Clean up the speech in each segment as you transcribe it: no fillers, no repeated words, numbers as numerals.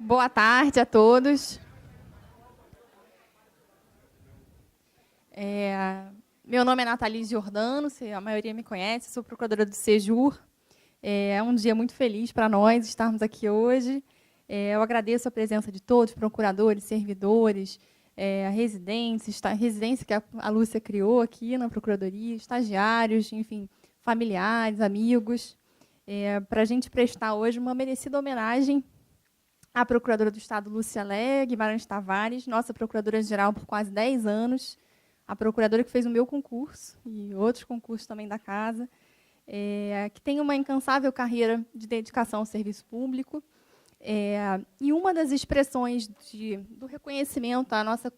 Boa tarde a todos. Meu nome é Nathalise Giordano, a maioria me conhece, sou procuradora do Sejur. É um dia muito feliz para nós estarmos aqui hoje. Eu agradeço a presença de todos, procuradores, servidores, a residência que a Lúcia criou aqui na Procuradoria, estagiários, enfim, familiares, amigos, para a gente prestar hoje uma merecida homenagem à Procuradora do Estado, Lúcia Léa Guimarães Tavares, nossa Procuradora-Geral por quase 10 anos, a procuradora que fez o meu concurso e outros concursos também da Casa, que tem uma incansável carreira de dedicação ao serviço público. E uma das expressões do reconhecimento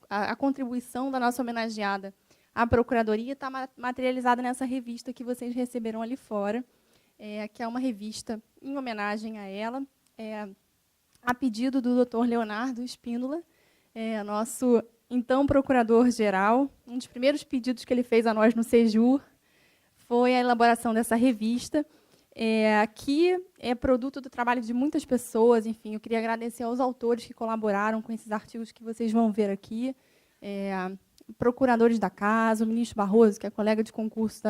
à contribuição da nossa homenageada à Procuradoria está materializada nessa revista que vocês receberam ali fora, que é uma revista em homenagem a ela, a pedido do Dr. Leonardo Spínola, nosso então procurador-geral. Um dos primeiros pedidos que ele fez a nós no Sejur foi a elaboração dessa revista, que é produto do trabalho de muitas pessoas. Enfim, eu queria agradecer aos autores que colaboraram com esses artigos que vocês vão ver aqui, procuradores da Casa, o ministro Barroso, que é colega de concurso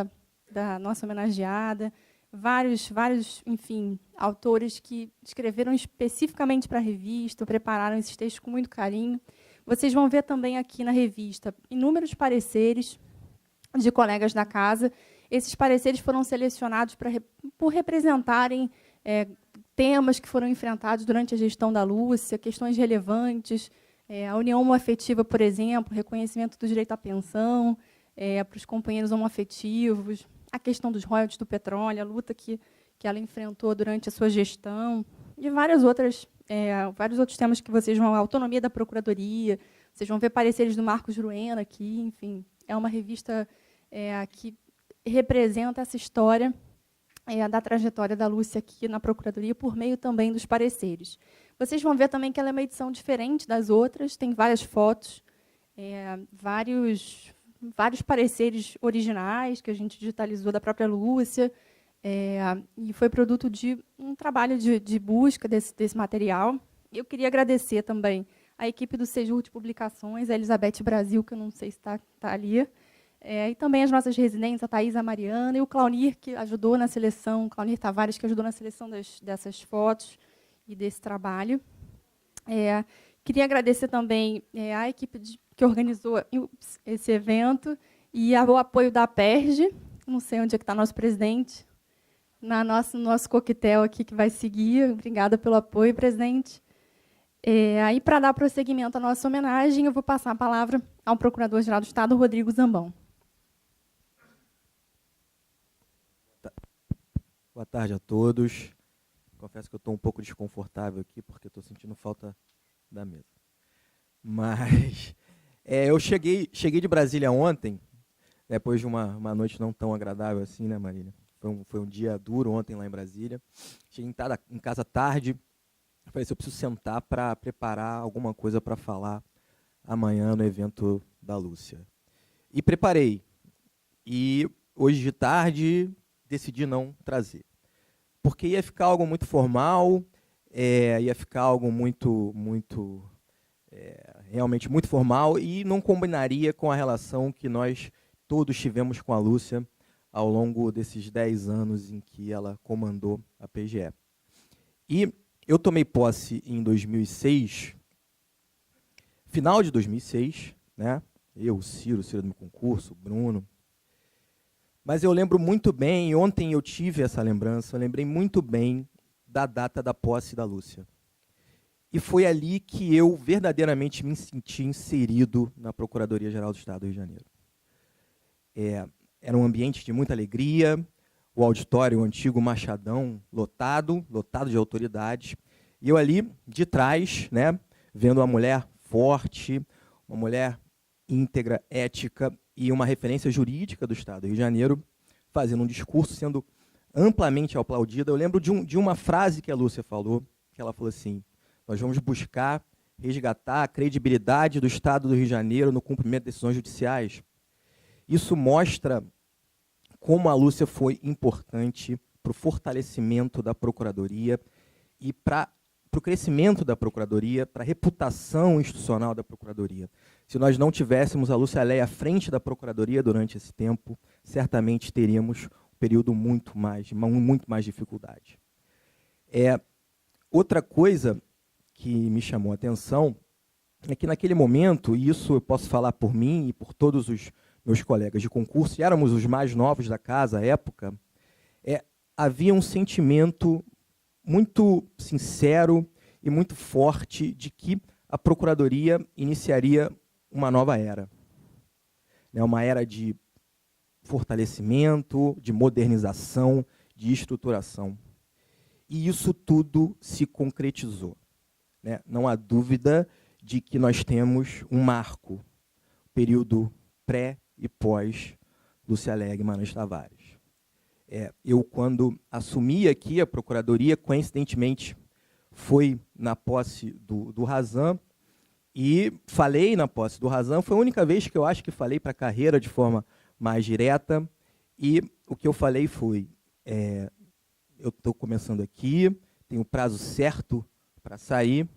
da nossa homenageada, vários, enfim, autores que escreveram especificamente para a revista, prepararam esses textos com muito carinho. Vocês vão ver também aqui na revista inúmeros pareceres de colegas da Casa. Esses pareceres foram selecionados por representarem temas que foram enfrentados durante a gestão da Lúcia, questões relevantes, a união homoafetiva, por exemplo, reconhecimento do direito à pensão para os companheiros homoafetivos, a questão dos royalties do petróleo, a luta que ela enfrentou durante a sua gestão, e vários outros temas que vocês vão... A autonomia da Procuradoria, vocês vão ver pareceres do Marcos Juruena aqui, enfim. É uma revista que representa essa história da trajetória da Lúcia aqui na Procuradoria, por meio também dos pareceres. Vocês vão ver também que ela é uma edição diferente das outras, tem várias fotos, vários pareceres originais que a gente digitalizou da própria Lúcia, e foi produto de um trabalho de busca desse material. Eu queria agradecer também a equipe do Sejur de Publicações, a Elizabeth Brasil, que eu não sei se está ali, e também as nossas residentes, a Thais, a Mariana, e o Claunir, que ajudou na seleção, Claunir Tavares, que ajudou na seleção dessas fotos e desse trabalho. Queria agradecer também a equipe que organizou esse evento e o apoio da PERJ, não sei onde é que está nosso presidente, no nosso coquetel aqui que vai seguir. Obrigada pelo apoio, presidente. Aí, para dar prosseguimento à nossa homenagem, eu vou passar a palavra ao Procurador-Geral do Estado, Rodrigo Zambão. Boa tarde a todos. Confesso que eu estou um pouco desconfortável aqui, porque estou sentindo falta da mesa. Mas eu cheguei de Brasília ontem, depois de uma noite não tão agradável assim, né, Marília? Foi um dia duro ontem lá em Brasília. Cheguei em casa tarde, falei assim, eu preciso sentar para preparar alguma coisa para falar amanhã no evento da Lúcia. E preparei. E hoje de tarde decidi não trazer, porque ia ficar algo muito formal, ia ficar algo realmente muito formal, e não combinaria com a relação que nós todos tivemos com a Lúcia ao longo desses 10 anos em que ela comandou a PGE. E eu tomei posse em 2006, final de 2006, né? Eu, o Ciro do meu concurso, o Bruno. Mas eu lembro muito bem, ontem eu tive essa lembrança, eu lembrei muito bem da data da posse da Lúcia. E foi ali que eu verdadeiramente me senti inserido na Procuradoria-Geral do Estado do Rio de Janeiro. Era um ambiente de muita alegria, o auditório, o antigo Machadão, lotado de autoridades, e eu ali de trás, né, vendo uma mulher forte, uma mulher íntegra, ética e uma referência jurídica do Estado do Rio de Janeiro, fazendo um discurso sendo amplamente aplaudida. Eu lembro de uma frase que a Lúcia falou, que ela falou assim: nós vamos buscar resgatar a credibilidade do Estado do Rio de Janeiro no cumprimento de decisões judiciais. Isso mostra como a Lúcia foi importante para o fortalecimento da Procuradoria e para o crescimento da Procuradoria, para a reputação institucional da Procuradoria. Se nós não tivéssemos a Lúcia Leia à frente da Procuradoria durante esse tempo, certamente teríamos um período muito mais dificuldade. Outra coisa que me chamou a atenção é que naquele momento, e isso eu posso falar por mim e por todos os meus colegas de concurso, e éramos os mais novos da casa à época, havia um sentimento muito sincero e muito forte de que a Procuradoria iniciaria uma nova era. Uma era de fortalecimento, de modernização, de estruturação. E isso tudo se concretizou. Não há dúvida de que nós temos um marco, período pré e pós Lúcia Leia Guimarães Tavares. Eu, quando assumi aqui a Procuradoria, coincidentemente, foi na posse do Razan, e falei na posse do Razan, foi a única vez que eu acho que falei para a carreira de forma mais direta, e o que eu falei foi, eu estou começando aqui, tenho prazo certo para sair,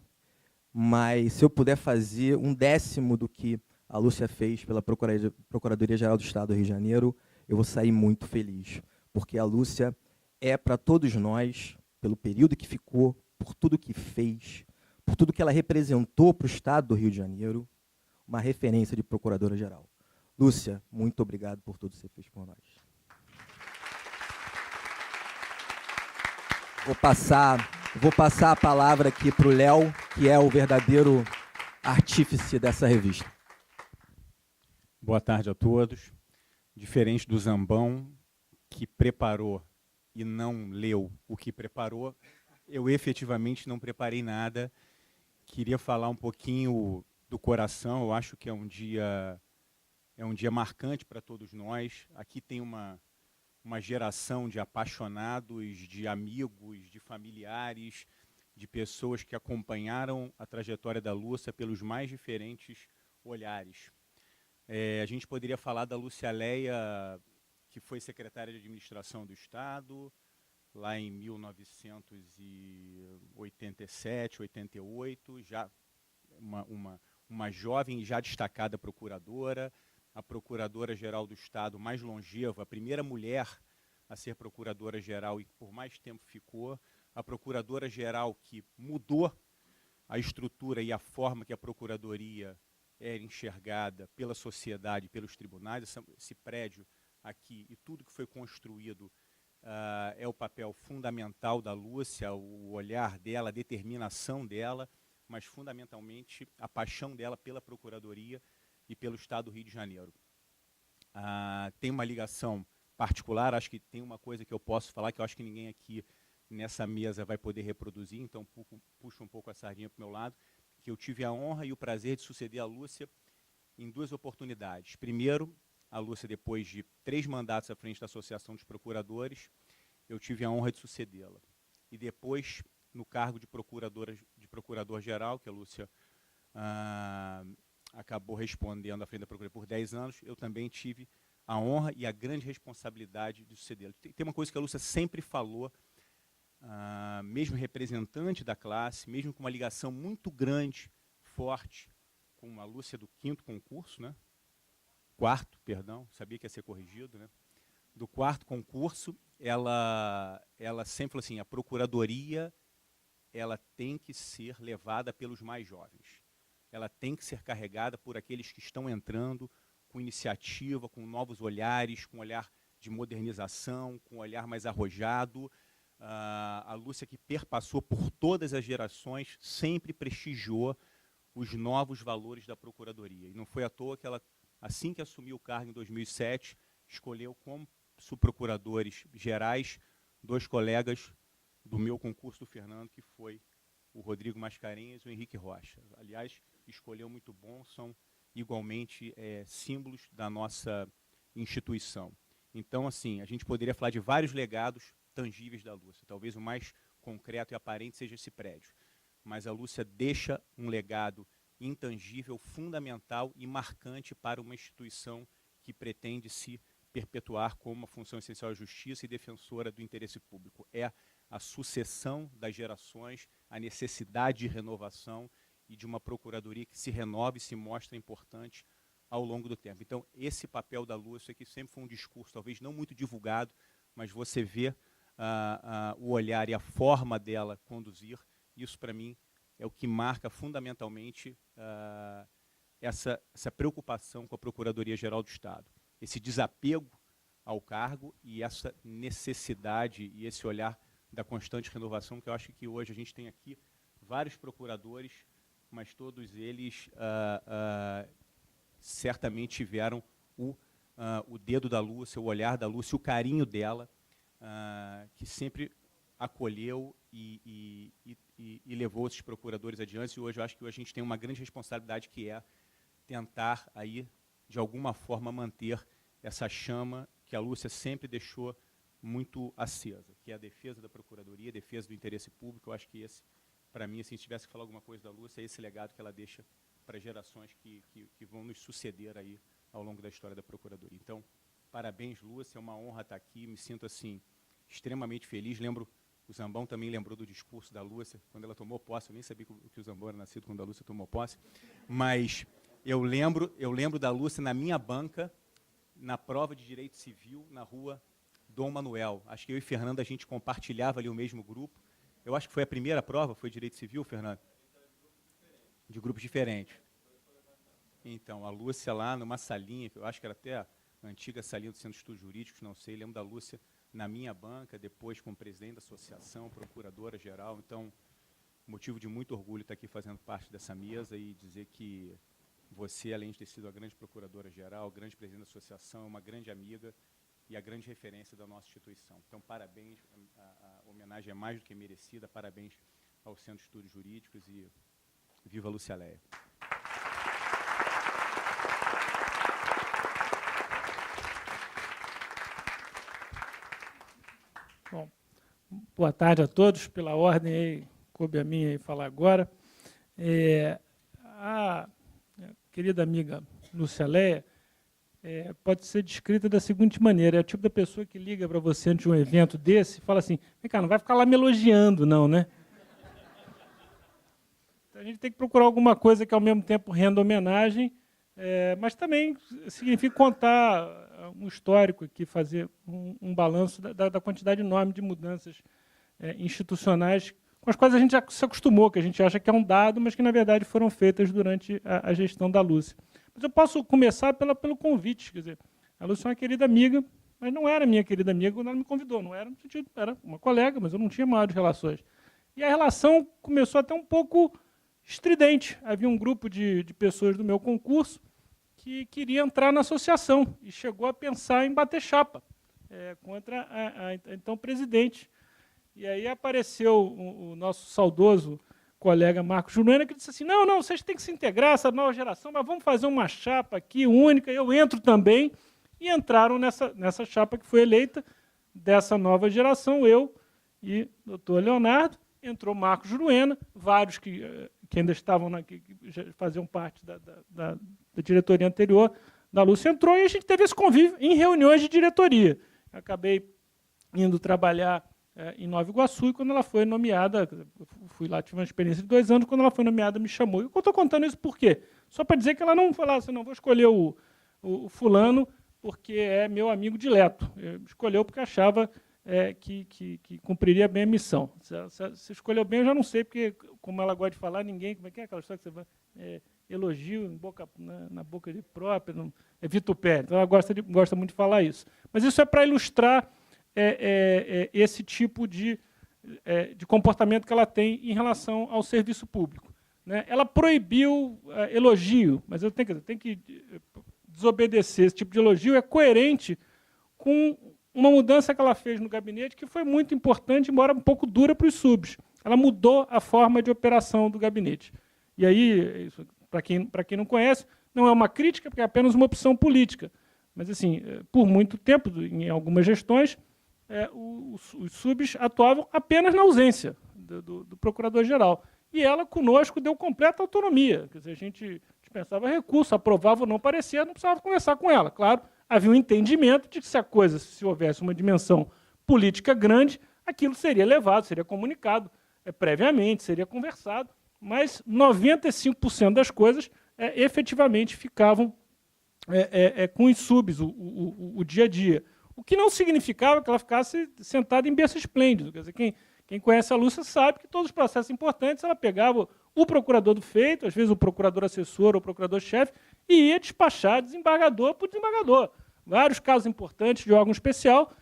mas se eu puder fazer 1/10 do que a Lúcia fez pela Procuradoria-Geral do Estado do Rio de Janeiro, eu vou sair muito feliz, porque a Lúcia é, para todos nós, pelo período que ficou, por tudo que fez, por tudo que ela representou para o Estado do Rio de Janeiro, uma referência de Procuradora-Geral. Lúcia, muito obrigado por tudo que você fez por nós. Vou passar a palavra aqui para o Léo, que é o verdadeiro artífice dessa revista. Boa tarde a todos. Diferente do Zambão, que preparou e não leu o que preparou, eu efetivamente não preparei nada. Queria falar um pouquinho do coração. Eu acho que é um dia marcante para todos nós. Aqui tem uma geração de apaixonados, de amigos, de familiares, de pessoas que acompanharam a trajetória da Lúcia pelos mais diferentes olhares. A gente poderia falar da Lúcia Leia, que foi secretária de Administração do Estado, lá em 1987, 88, já uma jovem e já destacada procuradora, a Procuradora-Geral do Estado mais longeva, a primeira mulher a ser Procuradora-Geral e que por mais tempo ficou, a Procuradora-Geral que mudou a estrutura e a forma que a Procuradoria era enxergada pela sociedade, pelos tribunais. Esse prédio aqui e tudo que foi construído é o papel fundamental da Lúcia, o olhar dela, a determinação dela, mas fundamentalmente a paixão dela pela Procuradoria e pelo Estado do Rio de Janeiro. Tem uma ligação particular, acho que tem uma coisa que eu posso falar, que eu acho que ninguém aqui nessa mesa vai poder reproduzir, então puxo um pouco a sardinha para o meu lado, que eu tive a honra e o prazer de suceder a Lúcia em 2 oportunidades. Primeiro, a Lúcia, depois de 3 mandatos à frente da Associação dos Procuradores, eu tive a honra de sucedê-la. E depois, no cargo de Procurador-Geral, que a Lúcia acabou respondendo à frente da Procuradoria por 10 anos, eu também tive a honra e a grande responsabilidade de sucedê-la. Tem uma coisa que a Lúcia sempre falou, mesmo representante da classe, mesmo com uma ligação muito grande, forte, com a Lúcia do 5º concurso, né? 4º, perdão, sabia que ia ser corrigido, né? Do 4º concurso, ela sempre falou assim, a Procuradoria ela tem que ser levada pelos mais jovens. Ela tem que ser carregada por aqueles que estão entrando com iniciativa, com novos olhares, com olhar de modernização, com um olhar mais arrojado. A Lúcia, que perpassou por todas as gerações, sempre prestigiou os novos valores da Procuradoria. E não foi à toa que ela, assim que assumiu o cargo em 2007, escolheu como subprocuradores gerais 2 colegas do meu concurso do Fernando, que foi o Rodrigo Mascarenhas e o Henrique Rocha. Aliás, escolheu muito bom, são igualmente símbolos da nossa instituição. Então, assim, a gente poderia falar de vários legados tangíveis da Lúcia. Talvez o mais concreto e aparente seja esse prédio. Mas a Lúcia deixa um legado intangível, fundamental e marcante para uma instituição que pretende se perpetuar como uma função essencial da justiça e defensora do interesse público. É a sucessão das gerações, a necessidade de renovação e de uma procuradoria que se renove e se mostra importante ao longo do tempo. Então, esse papel da Lúcia aqui sempre foi um discurso, talvez não muito divulgado, mas você vê o olhar e a forma dela conduzir. Isso, para mim, é o que marca fundamentalmente essa preocupação com a Procuradoria-Geral do Estado. Esse desapego ao cargo e essa necessidade e esse olhar da constante renovação, que eu acho que hoje a gente tem aqui vários procuradores, mas todos eles certamente tiveram o dedo da Lúcia, o olhar da Lúcia, o carinho dela, que sempre acolheu e levou esses procuradores adiante. E hoje eu acho que hoje a gente tem uma grande responsabilidade, que é tentar aí, de alguma forma, manter essa chama que a Lúcia sempre deixou muito acesa, que é a defesa da Procuradoria, a defesa do interesse público. Eu acho que esse, para mim, se tivesse que falar alguma coisa da Lúcia, é esse legado que ela deixa para gerações que vão nos suceder aí ao longo da história da Procuradoria. Então, parabéns, Lúcia, é uma honra estar aqui, me sinto assim extremamente feliz. Lembro, o Zambão também lembrou do discurso da Lúcia, quando ela tomou posse. Eu nem sabia que o Zambão era nascido quando a Lúcia tomou posse, mas eu lembro da Lúcia na minha banca, na prova de Direito Civil, na rua Dom Manuel. Acho que eu e Fernando, a gente compartilhava ali o mesmo grupo. Eu acho que foi a primeira prova, foi Direito Civil, Fernando? De grupos diferentes. Então, a Lúcia lá numa salinha, eu acho que era até a antiga salinha do Centro de Estudos Jurídicos, não sei, lembro da Lúcia na minha banca, depois como presidente da associação, procuradora-geral. Então, motivo de muito orgulho estar aqui fazendo parte dessa mesa e dizer que você, além de ter sido a grande procuradora-geral, grande presidente da associação, uma grande amiga e a grande referência da nossa instituição. Então, parabéns, a homenagem é mais do que merecida, parabéns ao Centro de Estudos Jurídicos e viva a Lúcia Leia. Bom, boa tarde a todos. Pela ordem, aí, coube a minha falar agora. A querida amiga Lúcia Leia pode ser descrita da seguinte maneira: é o tipo da pessoa que liga para você antes de um evento desse e fala assim: vem cá, não vai ficar lá me elogiando, não, né? Então, a gente tem que procurar alguma coisa que, ao mesmo tempo, renda homenagem, mas também significa contar um histórico aqui, fazer um balanço da quantidade enorme de mudanças institucionais com as quais a gente já se acostumou, que a gente acha que é um dado, mas que, na verdade, foram feitas durante a gestão da Lúcia. Mas eu posso começar pelo convite. Quer dizer, a Lúcia é uma querida amiga, mas não era minha querida amiga quando ela me convidou. Não era no sentido, era uma colega, mas eu não tinha maiores relações. E a relação começou até um pouco estridente. Havia um grupo de pessoas do meu concurso que queria entrar na associação e chegou a pensar em bater chapa contra a então presidente. E aí apareceu o nosso saudoso colega Marcos Juruena, que disse assim: não, vocês têm que se integrar, essa nova geração, mas vamos fazer uma chapa aqui única, eu entro também. E entraram nessa chapa que foi eleita, dessa nova geração, eu e o doutor Leonardo. Entrou Marcos Juruena, vários que ainda estavam, que já faziam parte da diretoria anterior da Lúcia entrou, e a gente teve esse convívio em reuniões de diretoria. Eu acabei indo trabalhar em Nova Iguaçu, e quando ela foi nomeada, fui lá, tive uma experiência de 2 anos, quando ela foi nomeada, me chamou. E eu estou contando isso por quê? Só para dizer que ela não falasse, não, vou escolher o fulano porque é meu amigo dileto. Escolheu porque achava que cumpriria bem a missão. Se escolheu bem, eu já não sei, porque, como ela gosta de falar, ninguém... Como é que é aquela história que você vai... elogio na boca de própria, é vitupério. Então, ela gosta muito de falar isso. Mas isso é para ilustrar esse tipo de comportamento que ela tem em relação ao serviço público. Né? Ela proibiu elogio, mas eu tenho que desobedecer. Esse tipo de elogio é coerente com uma mudança que ela fez no gabinete, que foi muito importante, embora um pouco dura para os subs. Ela mudou a forma de operação do gabinete. E aí, para quem não conhece, não é uma crítica, porque é apenas uma opção política. Mas, assim, por muito tempo, em algumas gestões, os subs atuavam apenas na ausência do procurador-geral. E ela, conosco, deu completa autonomia. Quer dizer, a gente dispensava recurso, aprovava ou não parecia, não precisava conversar com ela. Claro, havia um entendimento de que se houvesse uma dimensão política grande, aquilo seria levado, seria comunicado previamente, seria conversado, mas 95% das coisas efetivamente ficavam com os subs, o dia a dia. O que não significava que ela ficasse sentada em berço esplêndido. Quer dizer, quem conhece a Lúcia sabe que todos os processos importantes ela pegava o procurador do feito, às vezes o procurador assessor ou o procurador-chefe, e ia despachar desembargador por desembargador. Vários casos importantes de órgão especial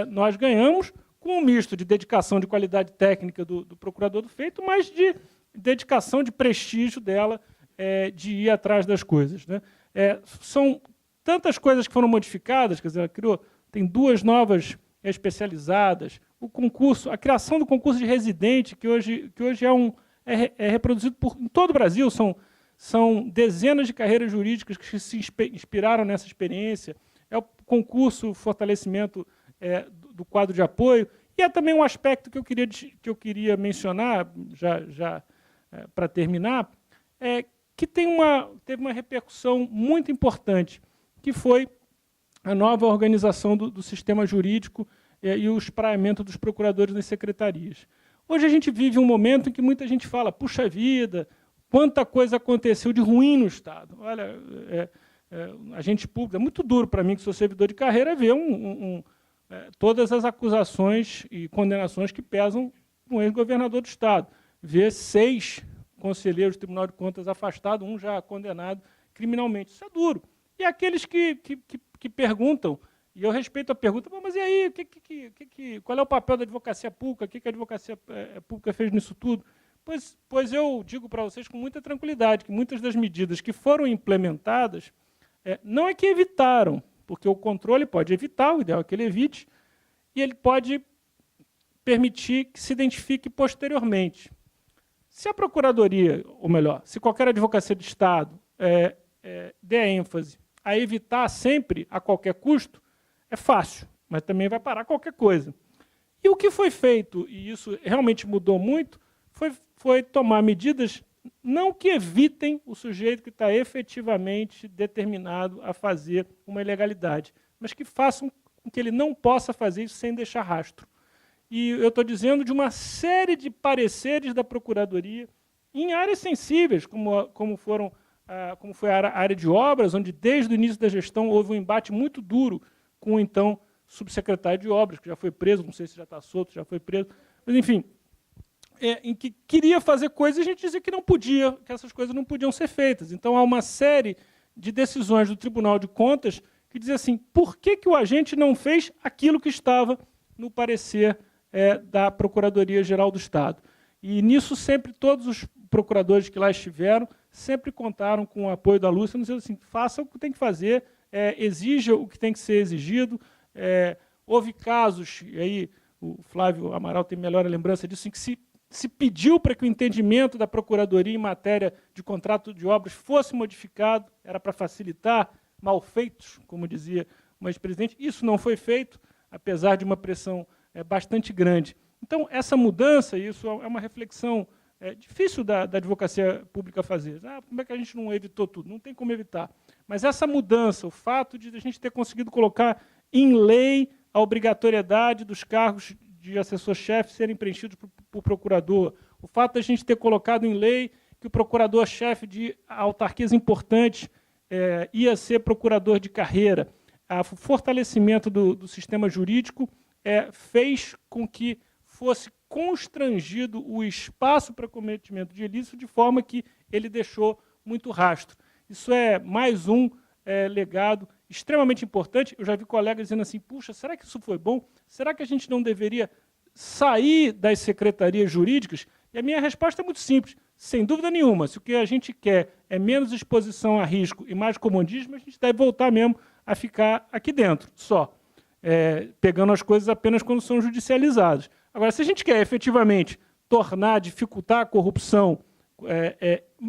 nós ganhamos com um misto de dedicação de qualidade técnica do procurador do feito, mas de dedicação de prestígio dela de ir atrás das coisas, né? São tantas coisas que foram modificadas, quer dizer, ela criou, tem 2 novas especializadas, o concurso, a criação do concurso de residente, que hoje é reproduzido em todo o Brasil, são dezenas de carreiras jurídicas que se inspiraram nessa experiência, é o concurso fortalecimento do quadro de apoio, e é também um aspecto que eu queria mencionar, já para terminar, que teve uma repercussão muito importante, que foi a nova organização do sistema jurídico e o espraiamento dos procuradores nas secretarias. Hoje a gente vive um momento em que muita gente fala, puxa vida, quanta coisa aconteceu de ruim no Estado. Olha, agente público, é muito duro para mim, que sou servidor de carreira, ver todas as acusações e condenações que pesam no ex-governador do Estado. Ver 6 conselheiros do Tribunal de Contas afastados, um já condenado criminalmente. Isso é duro. E aqueles que perguntam, e eu respeito a pergunta, mas e aí, qual é o papel da advocacia pública? O que a advocacia pública fez nisso tudo? Pois eu digo para vocês com muita tranquilidade que muitas das medidas que foram implementadas não é que evitaram, porque o controle pode evitar, o ideal é que ele evite, e ele pode permitir que se identifique posteriormente. Se a Procuradoria, ou melhor, se qualquer advocacia de Estado der ênfase a evitar sempre, a qualquer custo, é fácil, mas também vai parar qualquer coisa. E o que foi feito, e isso realmente mudou muito, foi tomar medidas não que evitem o sujeito que está efetivamente determinado a fazer uma ilegalidade, mas que façam com que ele não possa fazer isso sem deixar rastro. E eu estou dizendo de uma série de pareceres da Procuradoria em áreas sensíveis, como foi a área de obras, onde desde o início da gestão houve um embate muito duro com o então subsecretário de obras, que já foi preso, não sei se já está solto, já foi preso, mas, enfim, em que queria fazer coisas e a gente dizia que não podia, que essas coisas não podiam ser feitas. Então, há uma série de decisões do Tribunal de Contas que dizia assim, por que o agente não fez aquilo que estava no parecer da Procuradoria-Geral do Estado? E nisso sempre todos os procuradores que lá estiveram sempre contaram com o apoio da Lúcia, dizendo assim, faça o que tem que fazer, exija o que tem que ser exigido. Houve casos, e aí o Flávio Amaral tem melhor lembrança disso, em que se pediu para que o entendimento da Procuradoria em matéria de contrato de obras fosse modificado, era para facilitar malfeitos, como dizia o ex-presidente. Isso não foi feito, apesar de uma pressão bastante grande. Então, essa mudança, isso é uma reflexão difícil da advocacia pública fazer. Como é que a gente não evitou tudo? Não tem como evitar. Mas essa mudança, o fato de a gente ter conseguido colocar em lei a obrigatoriedade dos cargos de assessor-chefe serem preenchidos por procurador, o fato de a gente ter colocado em lei que o procurador-chefe de autarquias importantes ia ser procurador de carreira, o fortalecimento do sistema jurídico fez com que fosse constrangido o espaço para cometimento de ilícito de forma que ele deixou muito rastro. Isso é mais um legado extremamente importante. Eu já vi colegas dizendo assim, puxa, será que isso foi bom? Será que a gente não deveria sair das secretarias jurídicas? E a minha resposta é muito simples, sem dúvida nenhuma. Se o que a gente quer é menos exposição a risco e mais comodismo, a gente deve voltar mesmo a ficar aqui dentro, só, pegando as coisas apenas quando são judicializadas. Agora, se a gente quer efetivamente dificultar a corrupção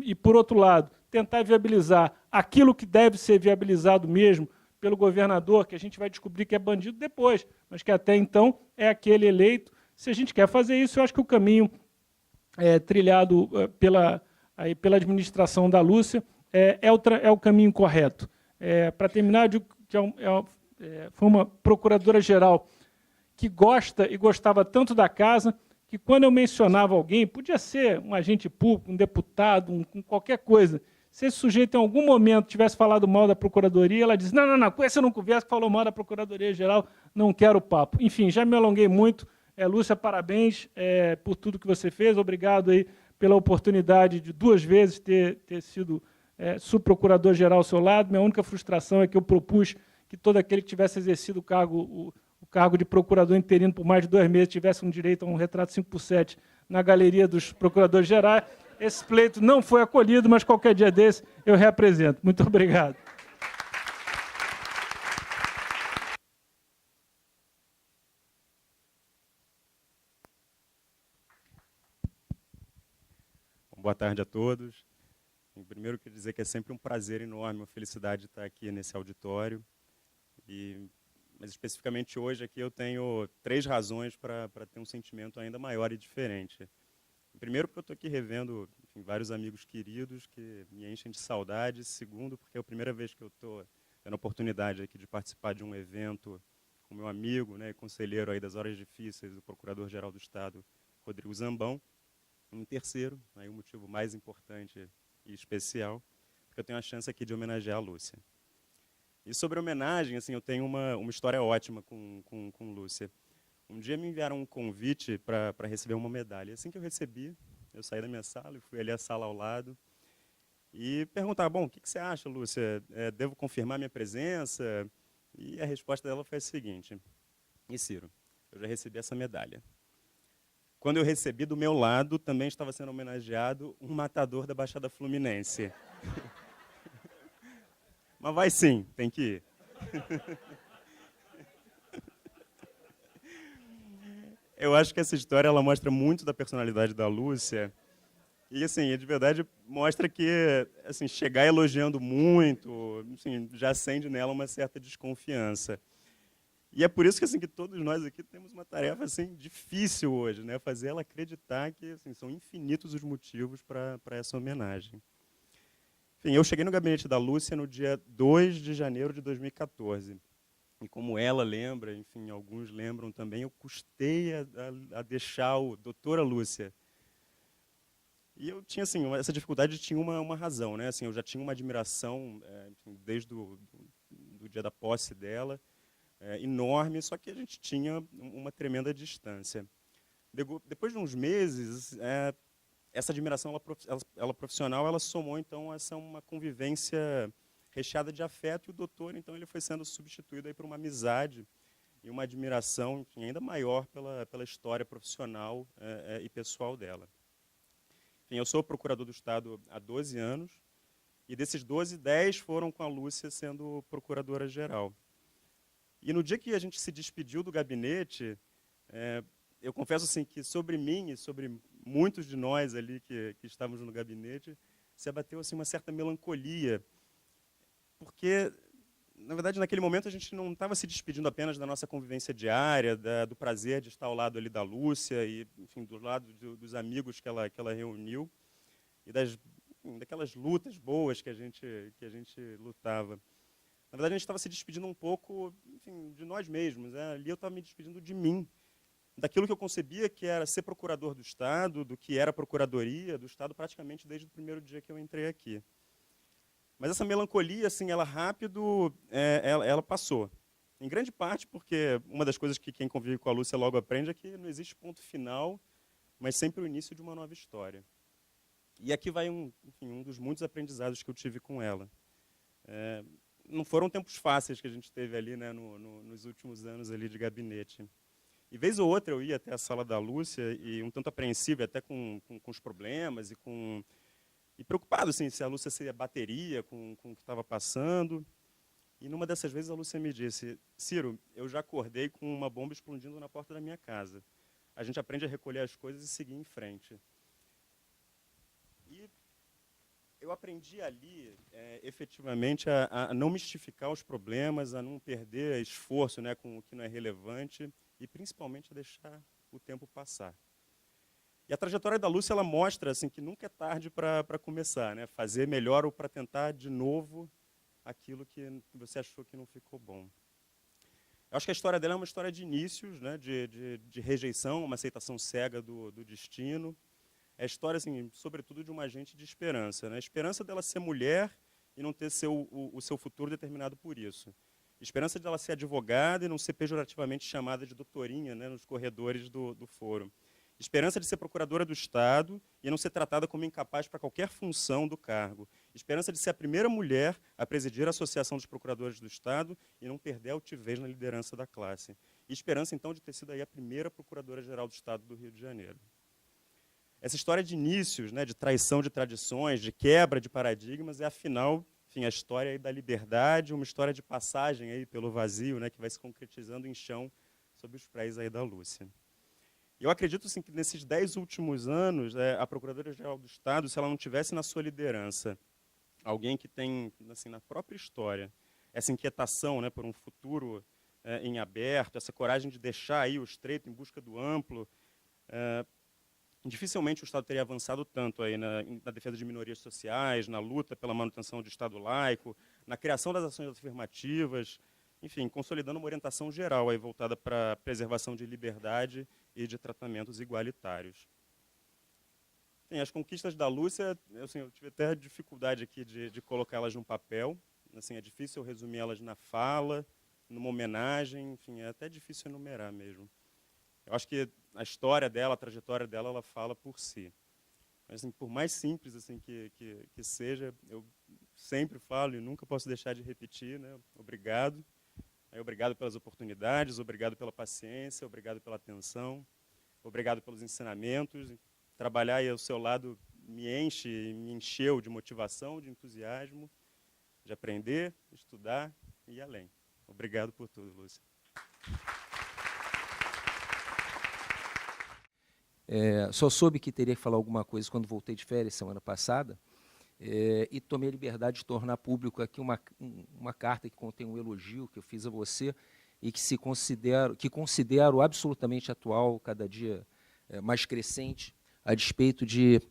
e, por outro lado, tentar viabilizar aquilo que deve ser viabilizado mesmo pelo governador, que a gente vai descobrir que é bandido depois, mas que até então é aquele eleito. Se a gente quer fazer isso, eu acho que o caminho trilhado pela administração da Lúcia é o caminho correto. Para terminar, eu digo que foi uma procuradora-geral que gosta e gostava tanto da casa, que quando eu mencionava alguém, podia ser um agente público, um deputado, qualquer coisa, se esse sujeito em algum momento tivesse falado mal da Procuradoria, ela diz, não, com esse eu não converso, falou mal da Procuradoria-Geral, não quero papo. Enfim, já me alonguei muito. Lúcia, parabéns por tudo que você fez, obrigado aí pela oportunidade de 2 vezes ter sido subprocurador-geral ao seu lado. Minha única frustração é que eu propus que todo aquele que tivesse exercido o cargo de procurador interino por mais de 2 meses tivesse um direito a um retrato 5x7 na galeria dos procuradores gerais. Esse pleito não foi acolhido, mas qualquer dia desse eu reapresento. Muito obrigado. Boa tarde a todos. Primeiro, eu queria dizer que é sempre um prazer enorme, uma felicidade estar aqui nesse auditório. Mas, especificamente hoje, aqui eu tenho 3 razões para ter um sentimento ainda maior e diferente. Primeiro, porque eu estou aqui revendo, enfim, vários amigos queridos que me enchem de saudade. Segundo, porque é a primeira vez que eu estou tendo a oportunidade aqui de participar de um evento com meu amigo, né, conselheiro aí das horas difíceis, o Procurador-Geral do Estado, Rodrigo Zambão. Em terceiro, aí o motivo mais importante e especial, porque eu tenho a chance aqui de homenagear a Lúcia. E sobre a homenagem, assim, eu tenho uma história ótima com Lúcia. Um dia me enviaram um convite para receber uma medalha. Assim que eu recebi, eu saí da minha sala e fui ali à sala ao lado e perguntar, bom, o que você acha, Lúcia? Devo confirmar minha presença? E a resposta dela foi a seguinte, e Ciro, eu já recebi essa medalha. Quando eu recebi, do meu lado, também estava sendo homenageado um matador da Baixada Fluminense. Mas vai sim, tem que ir. Eu acho que essa história ela mostra muito da personalidade da Lúcia. E, assim, de verdade, mostra que assim, chegar elogiando muito assim, já acende nela uma certa desconfiança. E é por isso que, assim, que todos nós aqui temos uma tarefa assim, difícil hoje, né? Fazer ela acreditar que assim, são infinitos os motivos para essa homenagem. Enfim, eu cheguei no gabinete da Lúcia no dia 2 de janeiro de 2014. E como ela lembra, enfim, alguns lembram também, eu custei a deixar o doutora Lúcia. E eu tinha, assim, essa dificuldade tinha uma razão, né? Assim, eu já tinha uma admiração, enfim, desde do dia da posse dela, enorme, só que a gente tinha uma tremenda distância. Depois de uns meses, essa admiração ela profissional, ela somou, então, uma convivência recheada de afeto, e o doutor, então, ele foi sendo substituído aí por uma amizade e uma admiração, enfim, ainda maior pela história profissional e pessoal dela. Enfim, eu sou procurador do Estado há 12 anos, e desses 12, 10 foram com a Lúcia sendo procuradora-geral. E no dia que a gente se despediu do gabinete, eu confesso assim, que sobre mim e sobre muitos de nós ali que estávamos no gabinete, se abateu assim, uma certa melancolia, porque, na verdade, naquele momento a gente não estava se despedindo apenas da nossa convivência diária, do prazer de estar ao lado ali da Lúcia e, enfim, do lado dos amigos que ela reuniu e daquelas lutas boas que a gente lutava. Na verdade, a gente estava se despedindo um pouco, enfim, de nós mesmos. Ali eu estava me despedindo de mim, daquilo que eu concebia que era ser procurador do Estado, do que era a procuradoria do Estado, praticamente desde o primeiro dia que eu entrei aqui. Mas essa melancolia, assim, ela rápido, ela passou. Em grande parte porque uma das coisas que quem convive com a Lúcia logo aprende é que não existe ponto final, mas sempre o início de uma nova história. E aqui vai enfim, um dos muitos aprendizados que eu tive com ela. Não foram tempos fáceis que a gente teve ali, né, nos últimos anos ali de gabinete. E vez ou outra eu ia até a sala da Lúcia e um tanto apreensivo até com os problemas e preocupado assim, se a Lúcia se abateria com o que estava passando. E numa dessas vezes a Lúcia me disse, Ciro, eu já acordei com uma bomba explodindo na porta da minha casa. A gente aprende a recolher as coisas e seguir em frente. E eu aprendi ali, efetivamente, a não mistificar os problemas, a não perder esforço, né, com o que não é relevante e, principalmente, a deixar o tempo passar. E a trajetória da Lúcia ela mostra assim, que nunca é tarde para começar, né, fazer melhor ou para tentar de novo aquilo que você achou que não ficou bom. Eu acho que a história dela é uma história de inícios, né, de rejeição, uma aceitação cega do destino. É a história, assim, sobretudo, de uma agente de esperança. Né? A esperança dela ser mulher e não ter o seu futuro determinado por isso. A esperança dela ser advogada e não ser pejorativamente chamada de doutorinha, né, nos corredores do fórum. Esperança de ser procuradora do Estado e não ser tratada como incapaz para qualquer função do cargo. Esperança de ser a primeira mulher a presidir a Associação dos Procuradores do Estado e não perder a altivez na liderança da classe. E esperança, então, de ter sido aí a primeira Procuradora-Geral do Estado do Rio de Janeiro. Essa história de inícios, né, de traição de tradições, de quebra de paradigmas, é, afinal, enfim, a história aí da liberdade, uma história de passagem aí pelo vazio, né, que vai se concretizando em chão sob os pés aí da Lúcia. Eu acredito, assim, que nesses 10 últimos anos, a Procuradora-Geral do Estado, se ela não tivesse na sua liderança alguém que tem, assim, na própria história, essa inquietação, né, por um futuro em aberto, essa coragem de deixar aí o estreito em busca do amplo, dificilmente o Estado teria avançado tanto aí na defesa de minorias sociais, na luta pela manutenção do Estado laico, na criação das ações afirmativas, enfim, consolidando uma orientação geral aí voltada para a preservação de liberdade e de tratamentos igualitários. Enfim, as conquistas da Lúcia, assim, eu tive até dificuldade aqui de colocá-las num papel. Assim, é difícil resumi-las na fala, numa homenagem, enfim, é até difícil enumerar mesmo. Eu acho que a história dela, a trajetória dela, ela fala por si. Mas, assim, por mais simples assim, que seja, eu sempre falo e nunca posso deixar de repetir, né? Obrigado. Obrigado pelas oportunidades, obrigado pela paciência, obrigado pela atenção, obrigado pelos ensinamentos. Trabalhar aí ao seu lado me encheu de motivação, de entusiasmo, de aprender, estudar e ir além. Obrigado por tudo, Lúcia. Só soube que teria que falar alguma coisa quando voltei de férias semana passada, e tomei a liberdade de tornar público aqui uma carta que contém um elogio que eu fiz a você e que considero absolutamente atual, cada dia mais crescente, a despeito de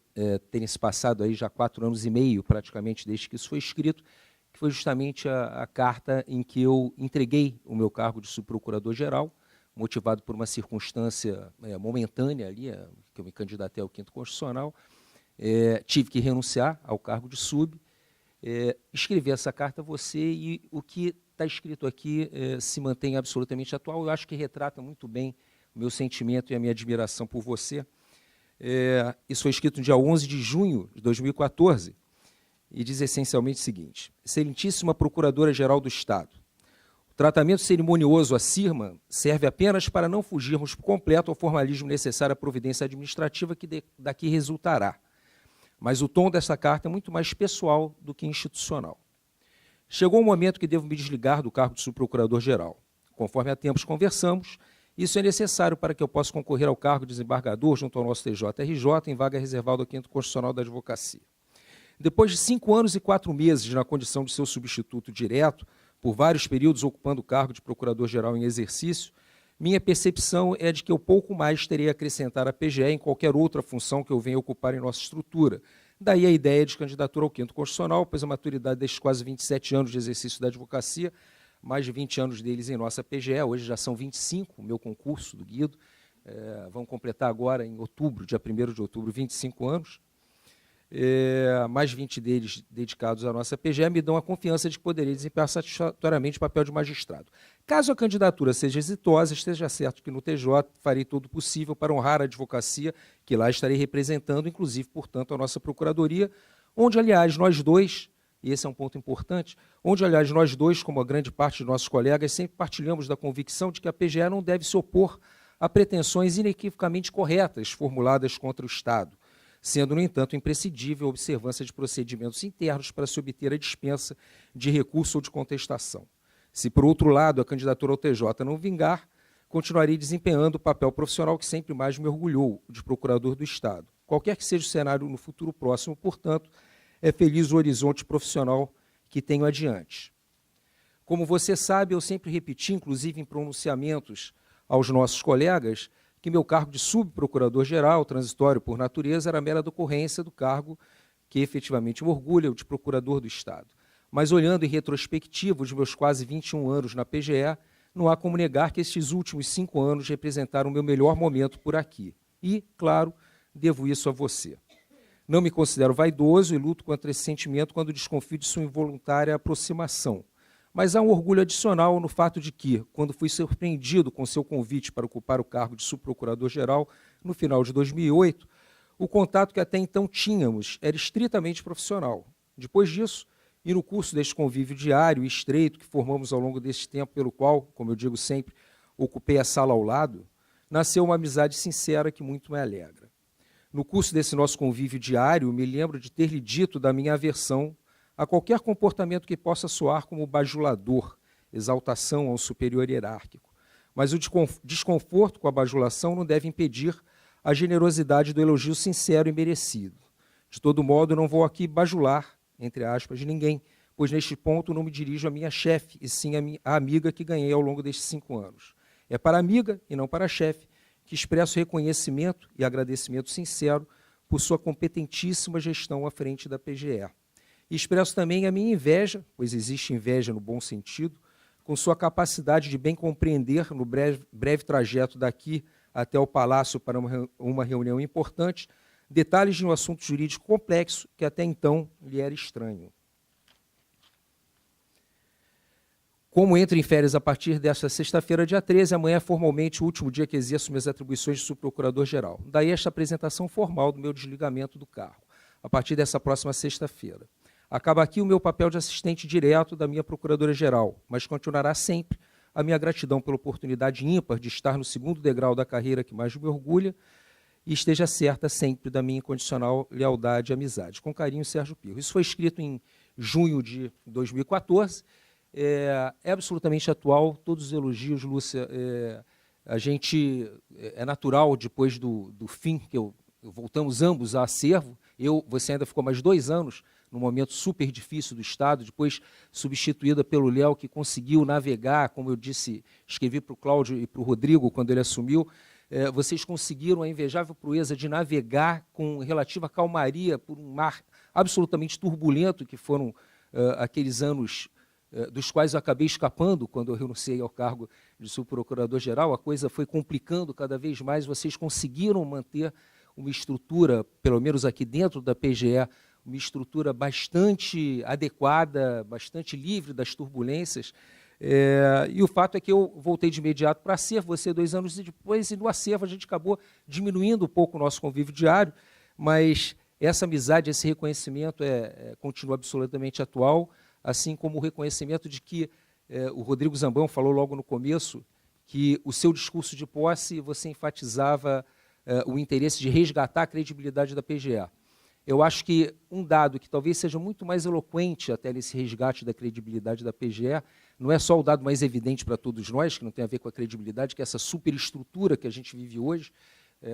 terem se passado aí já 4 anos e meio, praticamente, desde que isso foi escrito, que foi justamente a carta em que eu entreguei o meu cargo de subprocurador-geral, motivado por uma circunstância momentânea ali, que eu me candidatei ao 5º Constitucional. Tive que renunciar ao cargo de sub, escrevi essa carta a você e o que está escrito aqui se mantém absolutamente atual. Eu acho que retrata muito bem o meu sentimento e a minha admiração por você. Isso foi escrito no dia 11 de junho de 2014 e diz essencialmente o seguinte: Excelentíssima Procuradora-Geral do Estado, o tratamento cerimonioso acima serve apenas para não fugirmos por completo ao formalismo necessário à providência administrativa que daqui resultará. Mas o tom dessa carta é muito mais pessoal do que institucional. Chegou o momento que devo me desligar do cargo de subprocurador-geral. Conforme há tempos conversamos, isso é necessário para que eu possa concorrer ao cargo de desembargador junto ao nosso TJ-RJ em vaga reservada ao 5º Constitucional da Advocacia. Depois de 5 anos e 4 meses na condição de seu substituto direto, por vários períodos ocupando o cargo de procurador-geral em exercício, minha percepção é de que eu pouco mais terei a acrescentar à PGE em qualquer outra função que eu venha ocupar em nossa estrutura. Daí a ideia de candidatura ao 5º Constitucional, pois a maturidade destes quase 27 anos de exercício da advocacia, mais de 20 anos deles em nossa PGE, hoje já são 25, o meu concurso do Guido, vão completar agora em outubro, dia 1º de outubro, 25 anos, mais 20 deles dedicados à nossa PGE, me dão a confiança de que poderei desempenhar satisfatoriamente o papel de magistrado. Caso a candidatura seja exitosa, esteja certo que no TJ farei todo o possível para honrar a advocacia que lá estarei representando, inclusive, portanto, a nossa Procuradoria, onde, aliás, nós dois, e esse é um ponto importante, onde, aliás, nós dois, como a grande parte de nossos colegas, sempre partilhamos da convicção de que a PGE não deve se opor a pretensões inequivocamente corretas formuladas contra o Estado, sendo, no entanto, imprescindível a observância de procedimentos internos para se obter a dispensa de recurso ou de contestação. Se, por outro lado, a candidatura ao TJ não vingar, continuarei desempenhando o papel profissional que sempre mais me orgulhou, de procurador do Estado. Qualquer que seja o cenário no futuro próximo, portanto, é feliz o horizonte profissional que tenho adiante. Como você sabe, eu sempre repeti, inclusive em pronunciamentos aos nossos colegas, que meu cargo de subprocurador-geral, transitório por natureza, era mera decorrência do cargo que efetivamente me orgulha, o de procurador do Estado. Mas olhando em retrospectiva os meus quase 21 anos na PGE, não há como negar que estes últimos 5 anos representaram o meu melhor momento por aqui. E, claro, devo isso a você. Não me considero vaidoso e luto contra esse sentimento quando desconfio de sua involuntária aproximação. Mas há um orgulho adicional no fato de que, quando fui surpreendido com seu convite para ocupar o cargo de subprocurador-geral no final de 2008, o contato que até então tínhamos era estritamente profissional. Depois disso, e no curso deste convívio diário e estreito que formamos ao longo desse tempo, pelo qual, como eu digo sempre, ocupei a sala ao lado, nasceu uma amizade sincera que muito me alegra. No curso desse nosso convívio diário, me lembro de ter lhe dito da minha aversão a qualquer comportamento que possa soar como bajulador, exaltação ao superior hierárquico. Mas o desconforto com a bajulação não deve impedir a generosidade do elogio sincero e merecido. De todo modo, não vou aqui bajular, entre aspas, ninguém, pois neste ponto não me dirijo à minha chefe, e sim à amiga que ganhei ao longo destes 5 anos. É para a amiga, e não para a chefe, que expresso reconhecimento e agradecimento sincero por sua competentíssima gestão à frente da PGE. E expresso também a minha inveja, pois existe inveja no bom sentido, com sua capacidade de bem compreender no breve trajeto daqui até o Palácio para uma reunião importante, detalhes de um assunto jurídico complexo que até então lhe era estranho. Como entro em férias a partir desta sexta-feira, dia 13, amanhã é formalmente o último dia que exerço minhas atribuições de subprocurador-geral. Daí esta apresentação formal do meu desligamento do cargo, a partir dessa próxima sexta-feira. Acaba aqui o meu papel de assistente direto da minha procuradora-geral, mas continuará sempre a minha gratidão pela oportunidade ímpar de estar no segundo degrau da carreira que mais me orgulha, e esteja certa sempre da minha incondicional lealdade e amizade. Com carinho, Sérgio Pirro. Isso foi escrito em junho de 2014, é absolutamente atual, todos os elogios, Lúcia, a gente, é natural, depois do fim, que voltamos ambos a acervo, você ainda ficou mais 2 anos, num momento super difícil do Estado, depois substituída pelo Léo, que conseguiu navegar, como eu disse, escrevi para o Cláudio e para o Rodrigo, quando ele assumiu, vocês conseguiram a invejável proeza de navegar com relativa calmaria por um mar absolutamente turbulento, que foram aqueles anos dos quais eu acabei escapando quando eu renunciei ao cargo de subprocurador-geral. A coisa foi complicando cada vez mais, vocês conseguiram manter uma estrutura, pelo menos aqui dentro da PGE, uma estrutura bastante adequada, bastante livre das turbulências. E o fato é que eu voltei de imediato para acervo, você 2 anos depois, e no acervo a gente acabou diminuindo um pouco o nosso convívio diário, mas essa amizade, esse reconhecimento continua absolutamente atual, assim como o reconhecimento de que o Rodrigo Zambão falou logo no começo que o seu discurso de posse você enfatizava o interesse de resgatar a credibilidade da PGE. Eu acho que um dado que talvez seja muito mais eloquente até nesse resgate da credibilidade da PGE, não é só o dado mais evidente para todos nós, que não tem a ver com a credibilidade, que é essa superestrutura que a gente vive hoje,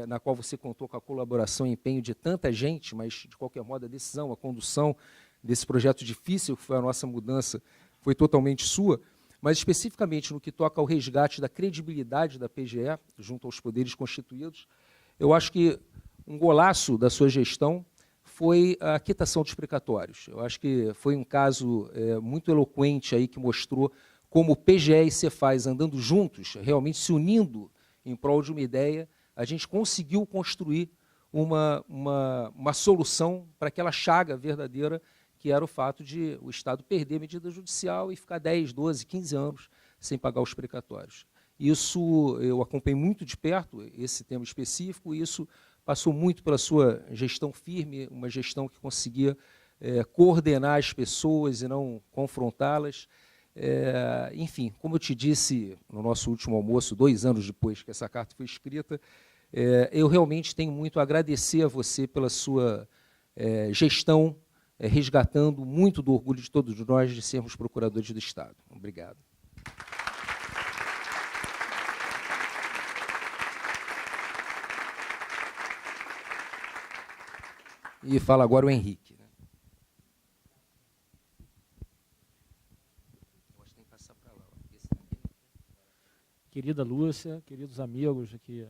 na qual você contou com a colaboração e empenho de tanta gente, mas, de qualquer modo, a decisão, a condução desse projeto difícil, que foi a nossa mudança, foi totalmente sua, mas especificamente no que toca ao resgate da credibilidade da PGE, junto aos poderes constituídos, eu acho que um golaço da sua gestão foi a quitação dos precatórios. Eu acho que foi um caso muito eloquente aí que mostrou como o PGE e Cefaz andando juntos, realmente se unindo em prol de uma ideia, a gente conseguiu construir uma solução para aquela chaga verdadeira que era o fato de o Estado perder a medida judicial e ficar 10, 12, 15 anos sem pagar os precatórios. Isso eu acompanhei muito de perto, esse tema específico, e isso passou muito pela sua gestão firme, uma gestão que conseguia coordenar as pessoas e não confrontá-las. Enfim, como eu te disse no nosso último almoço, 2 anos depois que essa carta foi escrita, eu realmente tenho muito a agradecer a você pela sua gestão, resgatando muito do orgulho de todos nós de sermos procuradores do Estado. Obrigado. E fala agora o Henrique. Né? Querida Lúcia, queridos amigos aqui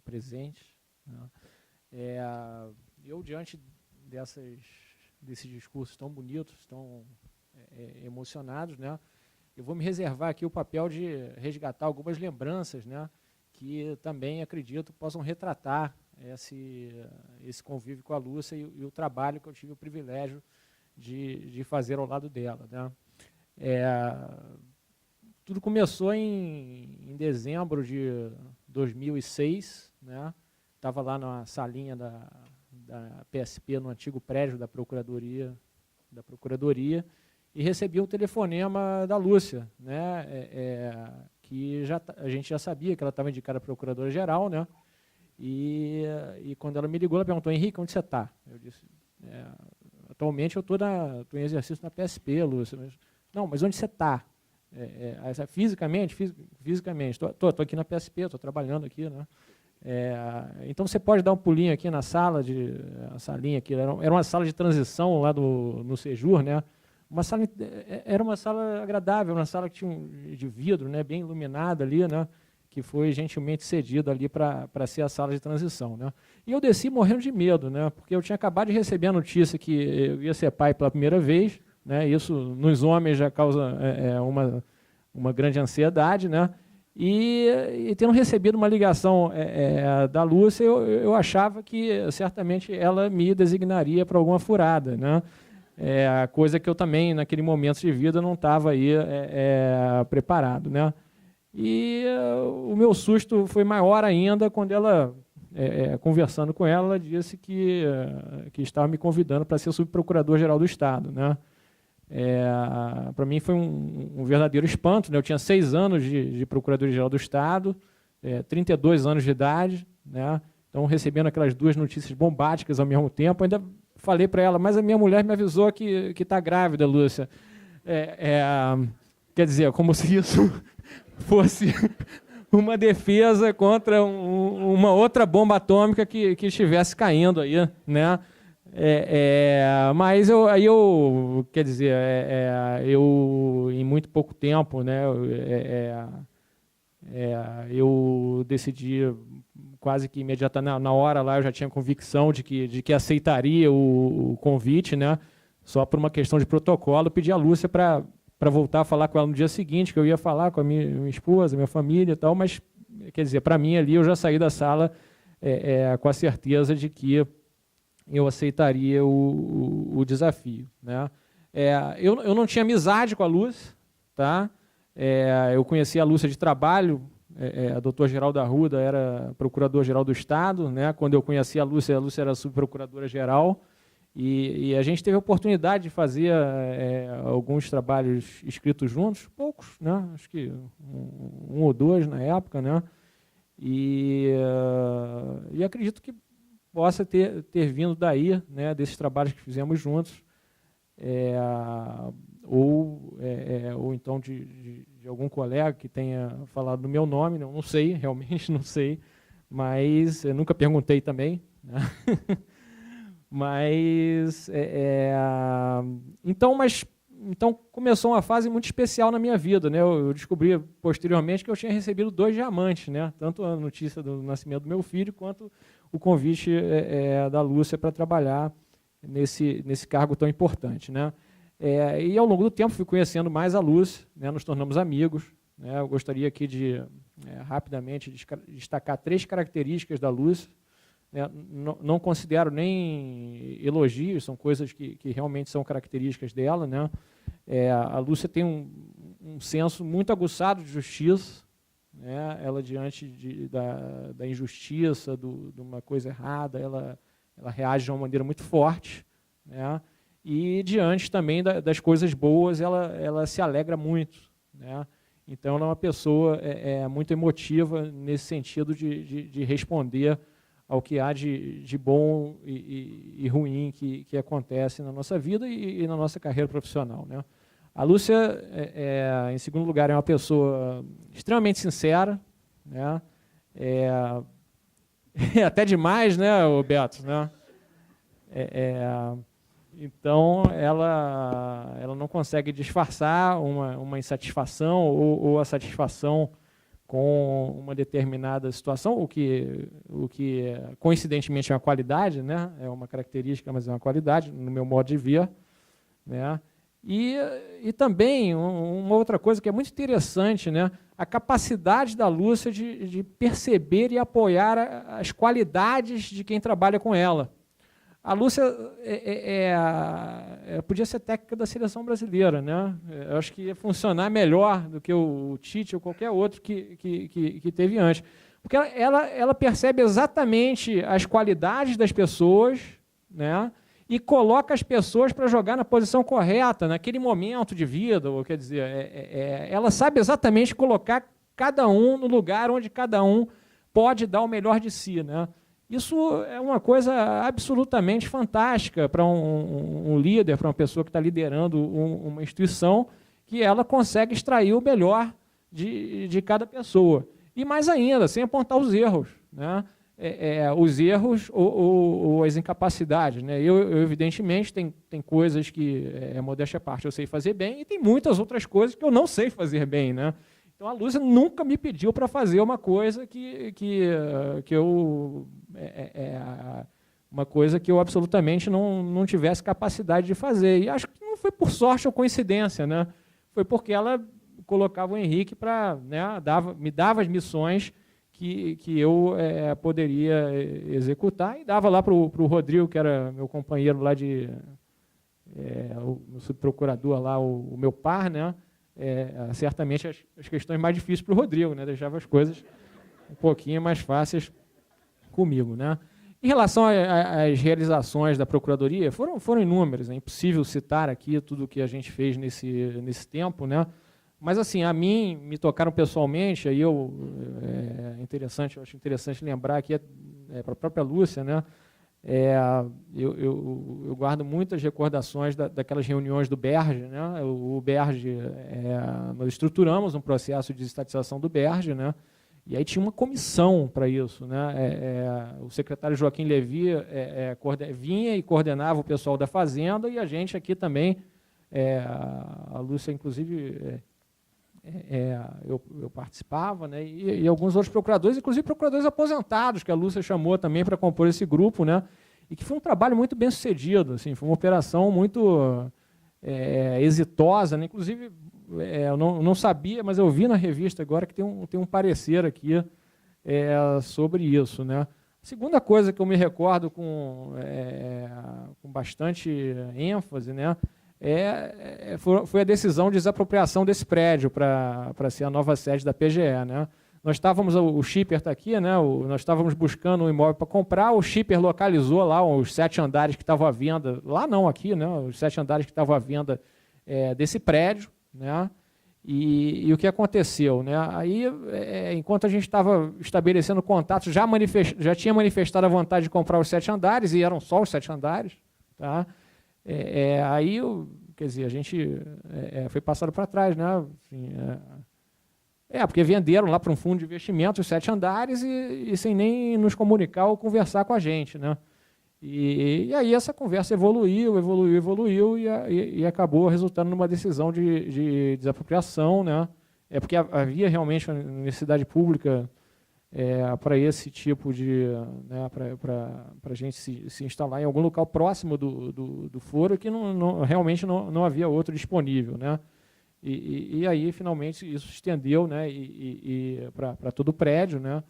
presentes, né? Eu, diante desses discursos tão bonitos, tão emocionados, né? eu vou me reservar aqui o papel de resgatar algumas lembranças, né, que também acredito possam retratar esse convívio com a Lúcia e o trabalho que eu tive o privilégio de fazer ao lado dela, né. Tudo começou em dezembro de 2006, né? Estava lá na salinha da PSP, no antigo prédio da Procuradoria, e recebi um telefonema da Lúcia, né? Que a gente já sabia que ela estava indicada à Procuradora-Geral, né? E quando ela me ligou, ela perguntou: Henrique, onde você está? Eu disse: atualmente eu estou em exercício na PSP, Lúcia. Mas onde você está? Fisicamente, estou aqui na PSP, estou trabalhando aqui, né? Então você pode dar um pulinho aqui na sala, a salinha aqui, era uma sala de transição lá no Sejur, né? Era uma sala agradável, uma sala que tinha de vidro, né, bem iluminada ali, né, que foi gentilmente cedida ali para ser a sala de transição, né? E eu desci morrendo de medo, né, porque eu tinha acabado de receber a notícia que eu ia ser pai pela primeira vez, né? Isso nos homens já causa uma grande ansiedade, né? E tendo recebido uma ligação da Lúcia, eu achava que certamente ela me designaria para alguma furada, né? Coisa que eu também, naquele momento de vida, não estava aí preparado, né? E o meu susto foi maior ainda quando ela, conversando com ela, ela disse que estava me convidando para ser subprocurador-geral do Estado, né? Para mim foi um verdadeiro espanto, né? Eu tinha 6 anos de Procuradoria-Geral do Estado, 32 anos de idade, né? Então, recebendo aquelas 2 notícias bombásticas ao mesmo tempo, ainda falei para ela: mas a minha mulher me avisou que está grávida, Lúcia. Quer dizer, como se isso fosse uma defesa contra uma outra bomba atômica que estivesse caindo aí, né? Mas quer dizer, eu em muito pouco tempo, né, eu decidi quase que imediatamente, na hora lá, eu já tinha convicção de que aceitaria o convite, né, só por uma questão de protocolo. Pedi à Lúcia para voltar a falar com ela no dia seguinte, que eu ia falar com a minha esposa, minha família e tal, mas, quer dizer, para mim ali eu já saí da sala com a certeza de que eu aceitaria o desafio, né? Eu não tinha amizade com a Lúcia, tá? Eu conhecia a Lúcia de trabalho, a doutor Geraldo Arruda era procurador-geral do Estado, né? Quando eu conheci a Lúcia era subprocuradora-geral, e a gente teve a oportunidade de fazer alguns trabalhos escritos juntos, poucos, né? Acho que um ou 2 na época, né? E acredito que possa ter vindo daí, né, desses trabalhos que fizemos juntos, ou então de algum colega que tenha falado no meu nome, não sei, realmente não sei, mas eu nunca perguntei também, né? Mas, então começou uma fase muito especial na minha vida, né? Eu descobri posteriormente que eu tinha recebido 2 diamantes, né? Tanto a notícia do nascimento do meu filho, quanto o convite da Lúcia para trabalhar nesse cargo tão importante, né? E ao longo do tempo fui conhecendo mais a Lúcia, né? Nos tornamos amigos, né? Eu gostaria aqui de rapidamente destacar 3 características da Lúcia, né? Não considero nem elogios, são coisas que realmente são características dela, né? A Lúcia tem um senso muito aguçado de justiça, né? Ela, diante da injustiça, de uma coisa errada, ela reage de uma maneira muito forte, né? E diante também das coisas boas, ela se alegra muito, né? Então, ela é uma pessoa muito emotiva nesse sentido de responder ao que há de bom e ruim que acontece na nossa vida e na nossa carreira profissional, né? A Lúcia, em segundo lugar, é uma pessoa extremamente sincera, né? Até demais, né, Beto? Né? Então, ela não consegue disfarçar uma insatisfação ou a satisfação com uma determinada situação, o que coincidentemente é uma qualidade, né? É uma característica, mas é uma qualidade, no meu modo de ver, né? E também uma outra coisa que é muito interessante, né, a capacidade da Lúcia de perceber e apoiar as qualidades de quem trabalha com ela. A Lúcia podia ser técnica da seleção brasileira, né? Eu acho que ia funcionar melhor do que o Tite ou qualquer outro que teve antes. Porque ela percebe exatamente as qualidades das pessoas, né? E coloca as pessoas para jogar na posição correta, naquele momento de vida, ou, quer dizer, ela sabe exatamente colocar cada um no lugar onde cada um pode dar o melhor de si, né? Isso é uma coisa absolutamente fantástica para um líder, para uma pessoa que está liderando uma instituição, que ela consegue extrair o melhor de cada pessoa. E mais ainda, sem apontar os erros, né? Os erros ou as incapacidades, né? Eu evidentemente, tem coisas que, modéstia à parte, eu sei fazer bem, e tem muitas outras coisas que eu não sei fazer bem, né? Então, a Lúcia nunca me pediu para fazer uma coisa uma coisa que eu absolutamente não tivesse capacidade de fazer. E acho que não foi por sorte ou coincidência, né? Foi porque ela colocava o Henrique para, né, me dava as missões que eu poderia executar, e dava lá para o Rodrigo, que era meu companheiro lá o subprocurador lá, o meu par, né? Certamente as questões mais difíceis para o Rodrigo, né? Deixava as coisas um pouquinho mais fáceis comigo, né? Em relação às realizações da Procuradoria, foram inúmeras, é impossível citar aqui tudo o que a gente fez nesse tempo, né? Mas, assim, a mim, me tocaram pessoalmente, aí eu acho interessante lembrar aqui para a própria Lúcia, né? Eu guardo muitas recordações daquelas reuniões do BERJ, né? O BERJ, nós estruturamos um processo de estatização do BERJ, né? E aí tinha uma comissão para isso, né? O secretário Joaquim Levi vinha e coordenava o pessoal da Fazenda, e a gente aqui também, a Lúcia, inclusive, eu participava, né? E alguns outros procuradores, inclusive procuradores aposentados, que a Lúcia chamou também para compor esse grupo, né? E que foi um trabalho muito bem sucedido, assim, foi uma operação muito exitosa, né? Inclusive, eu não sabia, mas eu vi na revista agora que tem um parecer aqui sobre isso, né? A segunda coisa que eu me recordo com bastante ênfase, né, foi a decisão de desapropriação desse prédio para ser a nova sede da PGE, né? Nós estávamos, o Shipper está aqui, né? Nós estávamos buscando um imóvel para comprar, o Shipper localizou lá os 7 andares que estavam à venda, lá não, aqui, né? Os 7 andares que estavam à venda desse prédio, né? E o que aconteceu, né? Aí, enquanto a gente estava estabelecendo contatos, já tinha manifestado a vontade de comprar os 7 andares, e eram só os 7 andares, tá? Aí, quer dizer, a gente foi passado para trás, né? Enfim, porque venderam lá para um fundo de investimento os 7 andares e sem nem nos comunicar ou conversar com a gente, né? E aí essa conversa evoluiu e acabou resultando numa decisão de desapropriação, né? Porque havia realmente uma necessidade pública para esse tipo de, né, para a gente se instalar em algum local próximo do foro, que realmente não havia outro disponível, né? E aí finalmente isso se estendeu, né, para todo o prédio, né?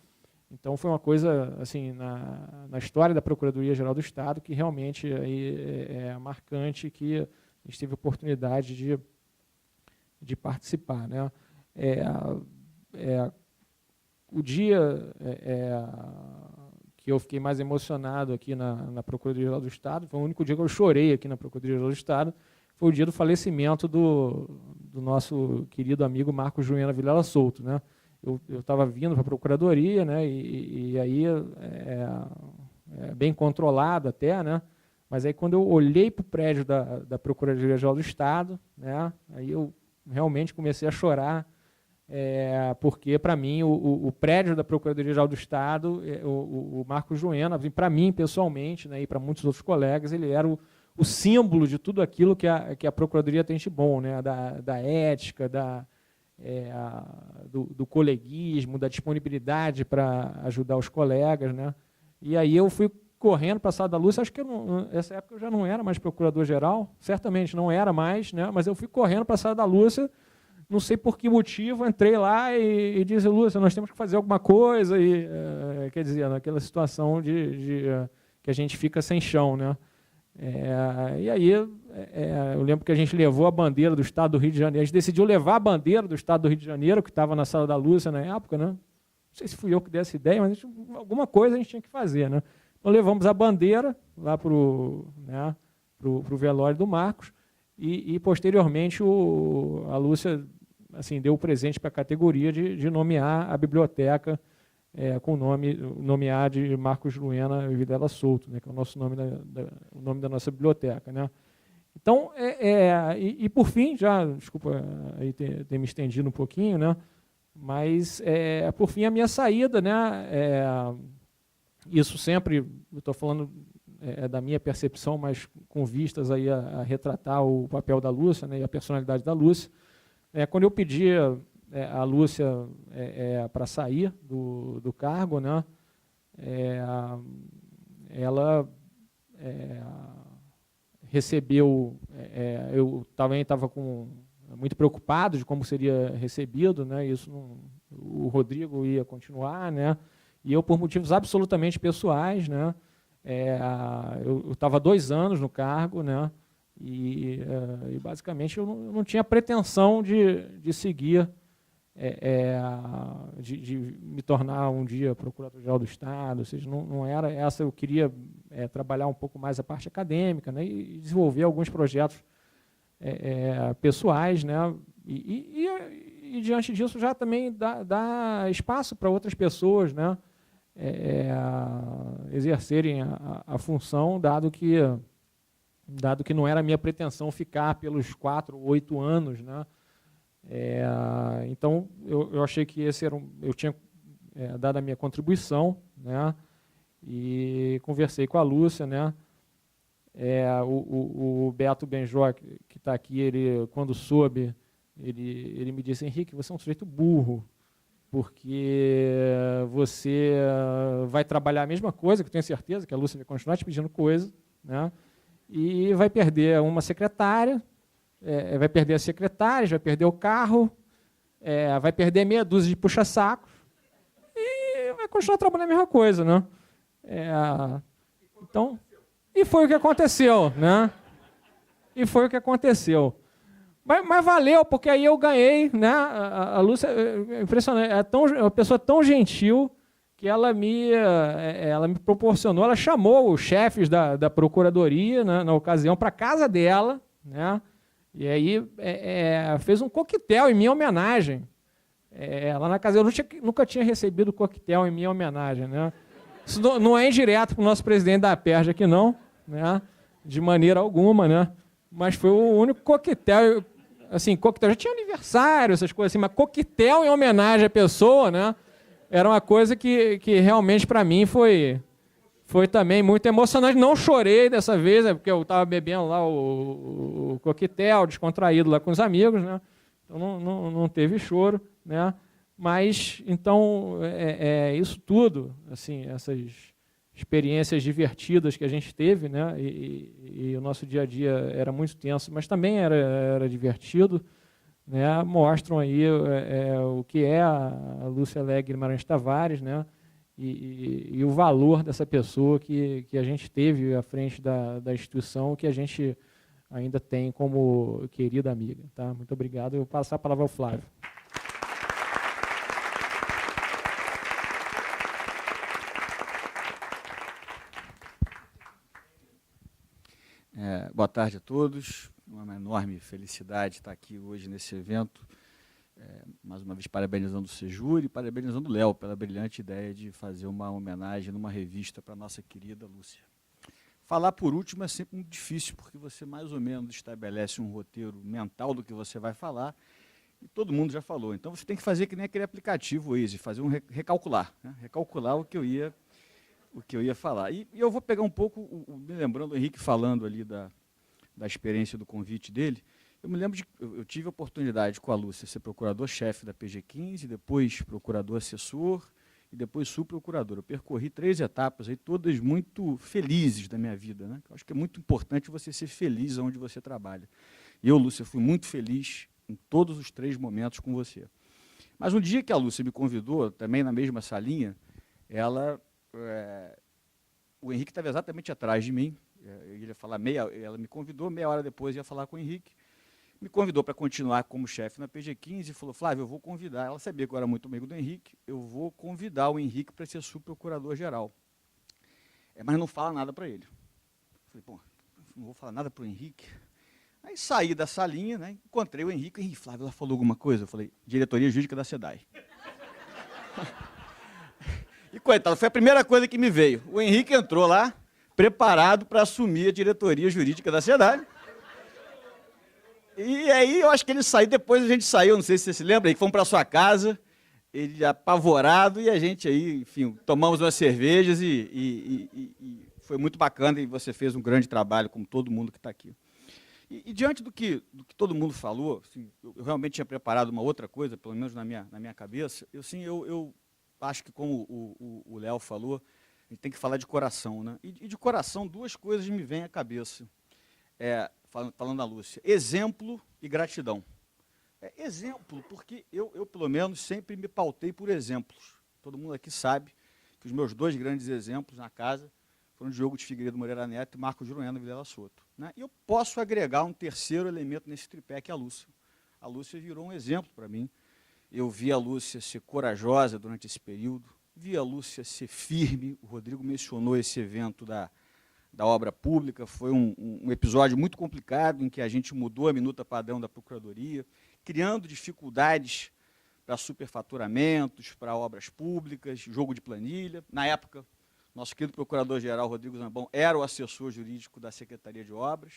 Então foi uma coisa assim na história da Procuradoria-Geral do Estado que realmente é marcante, que a gente teve a oportunidade de participar, né? O dia que eu fiquei mais emocionado aqui na Procuradoria-Geral do Estado, foi o único dia que eu chorei aqui na Procuradoria-Geral do Estado, foi o dia do falecimento do nosso querido amigo Marcos Juena Vilela Souto, né? Eu estava vindo para a Procuradoria, né? E aí bem controlado até, né? Mas aí quando eu olhei para o prédio da Procuradoria-Geral do Estado, né? Aí eu realmente comecei a chorar, porque para mim o prédio da Procuradoria-Geral do Estado, o Marcos Juena, para mim pessoalmente, né? E para muitos outros colegas, ele era o símbolo de tudo aquilo que a Procuradoria tem de bom, né? Da ética, do coleguismo, da disponibilidade para ajudar os colegas, né? E aí eu fui correndo para a sala da Lúcia, acho que nessa época eu já não era mais procurador-geral, certamente não era mais, né? Mas eu fui correndo para a sala da Lúcia, não sei por que motivo, entrei lá e disse, Lúcia, nós temos que fazer alguma coisa, e, quer dizer, naquela situação que a gente fica sem chão, né? E aí, eu lembro que a gente levou a bandeira do Estado do Rio de Janeiro, a gente decidiu levar a bandeira do Estado do Rio de Janeiro, que estava na sala da Lúcia na época, né? Não sei se fui eu que dei essa ideia, mas alguma coisa a gente tinha que fazer, né? Então levamos a bandeira lá para o velório do Marcos, e posteriormente a Lúcia assim, deu o presente para a categoria de nomear a biblioteca com o nomear de Marcos Luena Vilela Souto, né, que é o nosso nome o nome da nossa biblioteca, né? Então, e por fim, já, desculpa aí ter me estendido um pouquinho, né? Mas, por fim, a minha saída, né? Isso sempre, eu estou falando da minha percepção, mas com vistas aí a retratar o papel da Lúcia, né, e a personalidade da Lúcia. Quando eu pedi a Lúcia para sair do cargo, né, ela recebeu, eu também estava muito preocupado de como seria recebido, né, isso o Rodrigo ia continuar, né, e eu, por motivos absolutamente pessoais, né, eu estava 2 anos no cargo, né, e basicamente eu não tinha pretensão de seguir, de me tornar um dia procurador-geral do Estado, ou seja, não era essa, eu queria trabalhar um pouco mais a parte acadêmica, né, e desenvolver alguns projetos pessoais, né, e diante disso já também dá espaço para outras pessoas, né, exercerem a função, dado que não era a minha pretensão ficar pelos 4 ou 8 anos, né? Então, eu achei que eu tinha dado a minha contribuição, né? E conversei com a Lúcia, né? O Beto Benjó, que está aqui, ele, quando soube, ele me disse, Henrique, você é um sujeito burro, porque você vai trabalhar a mesma coisa, que eu tenho certeza que a Lúcia vai continuar te pedindo coisa, né? E vai perder uma secretária, vai perder as secretárias, vai perder o carro, vai perder meia dúzia de puxa-sacos e vai continuar trabalhando a mesma coisa, né? Então, e foi o que aconteceu, né? E foi o que aconteceu. Mas valeu, porque aí eu ganhei, né? A Lúcia, impressionante, é uma pessoa tão gentil que ela me proporcionou, ela chamou os chefes da procuradoria, né, na ocasião, para a casa dela, né? E aí fez um coquetel em minha homenagem. Lá na casa, eu nunca tinha recebido coquetel em minha homenagem, né? Isso não é indireto para o nosso presidente da Aperj aqui, não, né? De maneira alguma, né? Mas foi o único coquetel, assim, coquetel, já tinha aniversário, essas coisas assim, mas coquetel em homenagem à pessoa, né? Era uma coisa que realmente para mim foi também muito emocionante. Não chorei dessa vez, porque eu estava bebendo lá o coquetel, descontraído lá com os amigos, né? Então não teve choro, né? Mas, então, isso tudo, assim, essas experiências divertidas que a gente teve, né? E o nosso dia a dia era muito tenso, mas também era divertido, né? Mostram aí o que é a Lúcia Alegre Guimarães Tavares, né? E o valor dessa pessoa que a gente teve à frente da instituição, que a gente ainda tem como querida amiga. Tá? Muito obrigado. Eu vou passar a palavra ao Flávio. Boa tarde a todos. Uma enorme felicidade estar aqui hoje nesse evento. Mais uma vez parabenizando o Sejur e parabenizando o Léo pela brilhante ideia de fazer uma homenagem numa revista para a nossa querida Lúcia. Falar por último é sempre muito difícil, porque você mais ou menos estabelece um roteiro mental do que você vai falar, e todo mundo já falou. Então você tem que fazer que nem aquele aplicativo Waze, fazer um recalcular, né? Recalcular o que eu ia falar. E eu vou pegar um pouco, me lembrando o Henrique falando ali da experiência do convite dele. Eu me lembro eu tive a oportunidade com a Lúcia ser procurador-chefe da PG15, depois procurador-assessor, e depois subprocurador. Eu percorri 3 etapas, aí, todas muito felizes da minha vida, né? Eu acho que é muito importante você ser feliz onde você trabalha. E eu, Lúcia, fui muito feliz em todos os 3 momentos com você. Mas um dia que a Lúcia me convidou, também na mesma salinha, o Henrique estava exatamente atrás de mim, ele ia falar ela me convidou, meia hora depois ia falar com o Henrique, me convidou para continuar como chefe na PG15 e falou, Flávio, eu vou convidar, ela sabia que eu era muito amigo do Henrique, eu vou convidar o Henrique para ser subprocurador-geral. Mas não fala nada para ele. Eu falei, bom, não vou falar nada para o Henrique. Aí saí da salinha, né, encontrei o Henrique, Flávio, ela falou alguma coisa? Eu falei, diretoria jurídica da SEDAI. E, coitado, foi a primeira coisa que me veio. O Henrique entrou lá, preparado para assumir a diretoria jurídica da SEDAI. E aí eu acho que ele saiu, depois a gente saiu, não sei se você se lembra, aí fomos para sua casa, ele apavorado, e a gente aí, enfim, tomamos umas cervejas e foi muito bacana, e você fez um grande trabalho, como todo mundo que está aqui. E diante do que todo mundo falou, assim, eu realmente tinha preparado uma outra coisa, pelo menos na minha cabeça, eu acho que, como o Léo falou, a gente tem que falar de coração, né? E de coração, 2 coisas me vêm à cabeça. Falando da Lúcia, exemplo e gratidão. Exemplo, porque eu, pelo menos, sempre me pautei por exemplos. Todo mundo aqui sabe que os meus 2 grandes exemplos na casa foram Diogo de Figueiredo Moreira Neto e Marcos Juruena Vilela Soto. Né? E eu posso agregar um terceiro elemento nesse tripé, que é a Lúcia. A Lúcia virou um exemplo para mim. Eu vi a Lúcia ser corajosa durante esse período, vi a Lúcia ser firme. O Rodrigo mencionou esse evento da obra pública, foi um episódio muito complicado, em que a gente mudou a minuta padrão da Procuradoria, criando dificuldades para superfaturamentos, para obras públicas, jogo de planilha. Na época, nosso querido Procurador-Geral, Rodrigo Zambão, era o assessor jurídico da Secretaria de Obras.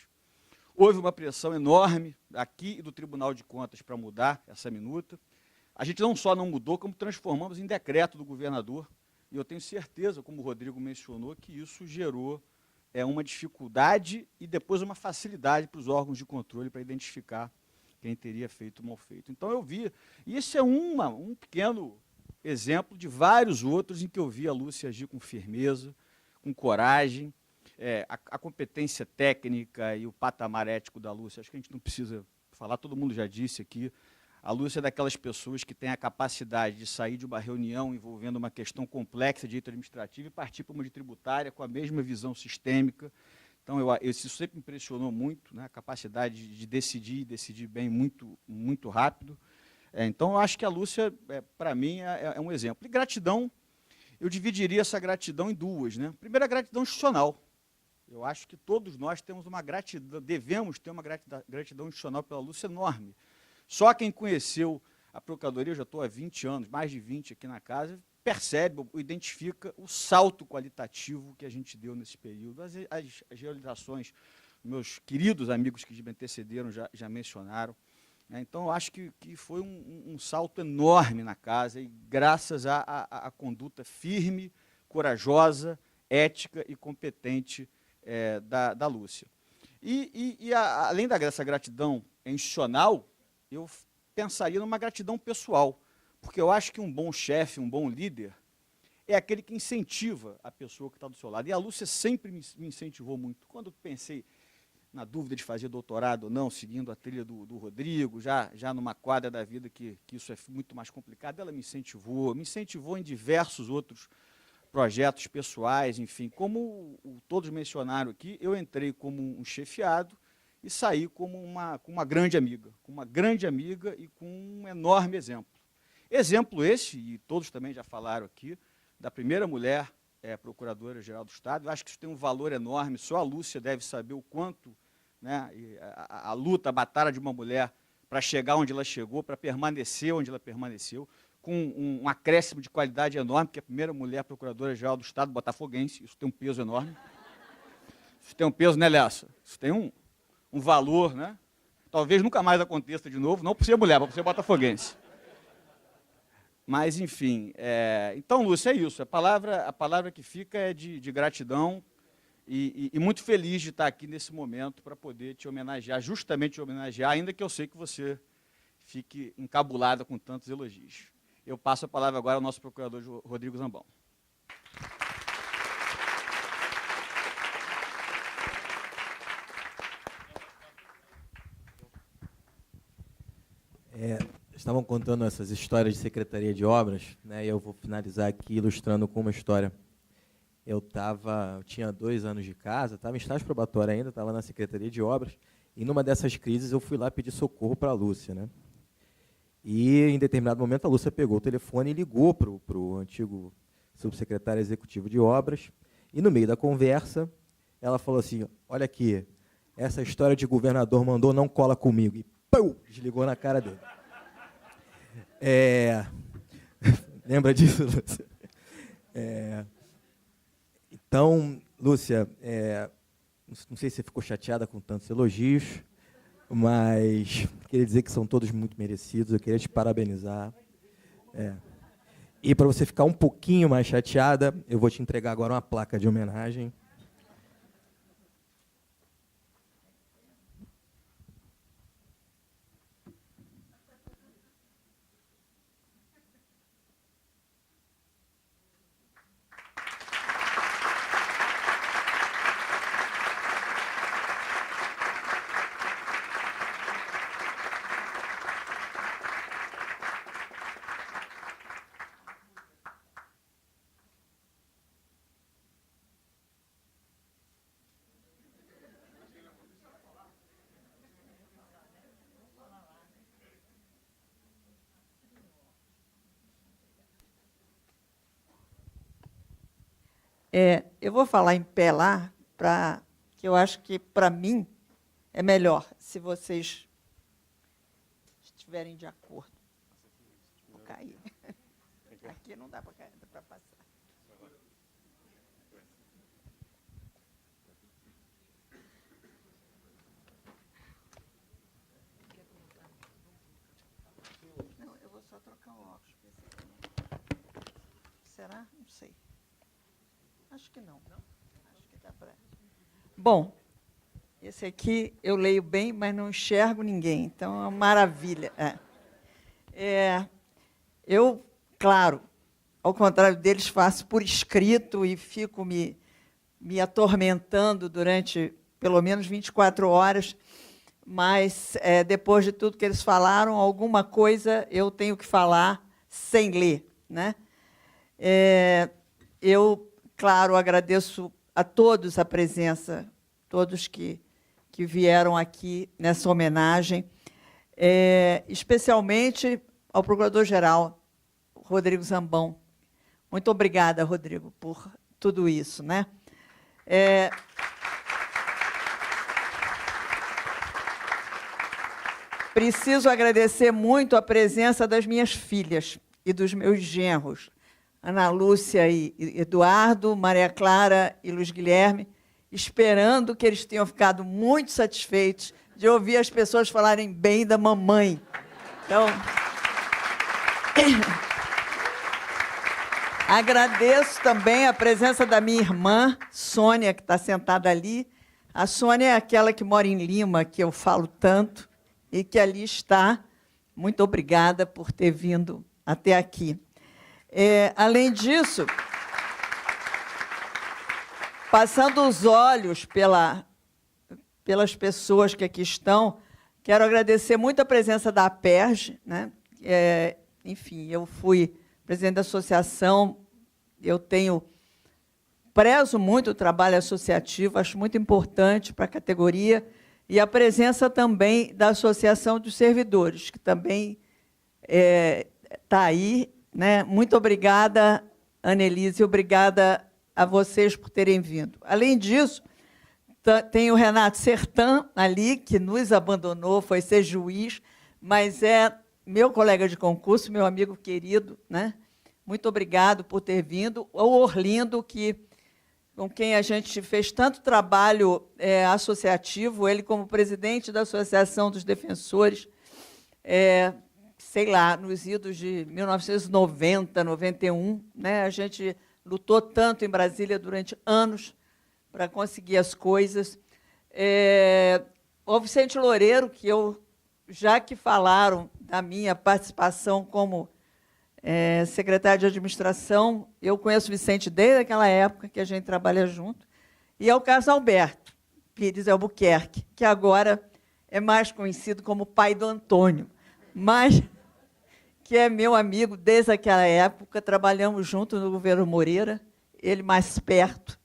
Houve uma pressão enorme aqui e do Tribunal de Contas para mudar essa minuta. A gente não só não mudou, como transformamos em decreto do governador, e eu tenho certeza, como o Rodrigo mencionou, que isso gerou uma dificuldade e depois uma facilidade para os órgãos de controle para identificar quem teria feito o mal feito. Então eu vi, e esse é um pequeno exemplo de vários outros em que eu vi a Lúcia agir com firmeza, com coragem, a competência técnica e o patamar ético da Lúcia, acho que a gente não precisa falar, todo mundo já disse aqui. A Lúcia é daquelas pessoas que tem a capacidade de sair de uma reunião envolvendo uma questão complexa de direito administrativo e partir para uma de tributária com a mesma visão sistêmica. Então, isso sempre me impressionou muito, né? A capacidade de decidir bem muito, muito rápido. Então, eu acho que a Lúcia, para mim, é um exemplo. E gratidão, eu dividiria essa gratidão em 2. Né? Primeiro, a gratidão institucional. Eu acho que todos nós temos uma gratidão, devemos ter uma gratidão institucional pela Lúcia enorme. Só quem conheceu a Procuradoria, eu já estou há 20 anos, mais de 20 aqui na casa, percebe, identifica o salto qualitativo que a gente deu nesse período. As realizações, meus queridos amigos que me antecederam já mencionaram. Então, eu acho que foi um salto enorme na casa, e graças à conduta firme, corajosa, ética e competente da Lúcia. Além dessa gratidão institucional, eu pensaria numa gratidão pessoal, porque eu acho que um bom chefe, um bom líder, é aquele que incentiva a pessoa que está do seu lado. E a Lúcia sempre me incentivou muito. Quando eu pensei na dúvida de fazer doutorado ou não, seguindo a trilha do Rodrigo, já numa quadra da vida que isso é muito mais complicado, ela me incentivou em diversos outros projetos pessoais, enfim. Como todos mencionaram aqui, eu entrei como um chefiado, e saí como uma grande amiga, e com um enorme exemplo. Exemplo esse, e todos também já falaram aqui, da primeira mulher Procuradora-Geral do Estado. Eu acho que isso tem um valor enorme, só a Lúcia deve saber o quanto, né, a luta, a batalha de uma mulher para chegar onde ela chegou, para permanecer onde ela permaneceu, com um acréscimo de qualidade enorme, porque a primeira mulher Procuradora-Geral do Estado botafoguense, isso tem um peso enorme. Isso tem um peso, né, Lessa? Isso tem um valor, né? Talvez nunca mais aconteça de novo, não por ser mulher, mas por ser botafoguense. Mas, enfim, então, Lúcia, é isso. A palavra que fica é de gratidão e muito feliz de estar aqui nesse momento para poder te homenagear, justamente te homenagear, ainda que eu sei que você fique encabulada com tantos elogios. Eu passo a palavra agora ao nosso procurador Rodrigo Zambão. Estavam contando essas histórias de Secretaria de Obras, né, e eu vou finalizar aqui ilustrando com uma história. Eu tinha 2 anos de casa, estava em estágio probatório ainda, estava na Secretaria de Obras, e numa dessas crises eu fui lá pedir socorro para a Lúcia, né? E, em determinado momento, a Lúcia pegou o telefone e ligou para o antigo subsecretário executivo de obras, e, no meio da conversa, ela falou assim, olha aqui, essa história de governador mandou, não cola comigo. E, pum, desligou na cara dele. Lembra disso, Lúcia? Então, Lúcia, não sei se você ficou chateada com tantos elogios, mas queria dizer que são todos muito merecidos, eu queria te parabenizar. E para você ficar um pouquinho mais chateada, eu vou te entregar agora uma placa de homenagem. Eu vou falar em pé lá, que eu acho que, para mim, é melhor, se vocês estiverem de acordo. Vou cair. Aqui não dá para passar. Não, eu vou só trocar o óculos. Será? Não sei. Acho que não. Acho que dá para... Bom, esse aqui eu leio bem, mas não enxergo ninguém, então é uma maravilha. Eu, claro, ao contrário deles, faço por escrito e fico me atormentando durante pelo menos 24 horas, mas, depois de tudo que eles falaram, alguma coisa eu tenho que falar sem ler, né? Eu, claro, agradeço a todos a presença, todos que vieram aqui nessa homenagem, especialmente ao Procurador-Geral, Rodrigo Zambão. Muito obrigada, Rodrigo, por tudo isso, né? Preciso agradecer muito a presença das minhas filhas e dos meus genros, Ana Lúcia e Eduardo, Maria Clara e Luiz Guilherme, esperando que eles tenham ficado muito satisfeitos de ouvir as pessoas falarem bem da mamãe. Então, agradeço também a presença da minha irmã, Sônia, que está sentada ali. A Sônia é aquela que mora em Lima, que eu falo tanto, e que ali está. Muito obrigada por ter vindo até aqui. Além disso, passando os olhos pelas pessoas que aqui estão, quero agradecer muito a presença da APERJ, né? Enfim, eu fui presidente da associação, prezo muito o trabalho associativo, acho muito importante para a categoria, e a presença também da Associação dos Servidores, que também está aí, né? Muito obrigada, Annelise, obrigada a vocês por terem vindo. Além disso, tem o Renato Sertan ali, que nos abandonou, foi ser juiz, mas é meu colega de concurso, meu amigo querido, né? Muito obrigado por ter vindo. O Orlindo, com quem a gente fez tanto trabalho associativo, ele como presidente da Associação dos Defensores, sei lá, nos idos de 1990, 91, né? A gente lutou tanto em Brasília durante anos para conseguir as coisas. O Vicente Loureiro, já que falaram da minha participação como secretário de administração. Eu conheço o Vicente desde aquela época que a gente trabalha junto. E ao Carlos Alberto Pires Albuquerque, que agora é mais conhecido como pai do Antônio, mas que é meu amigo desde aquela época. Trabalhamos juntos no governo Moreira, ele mais perto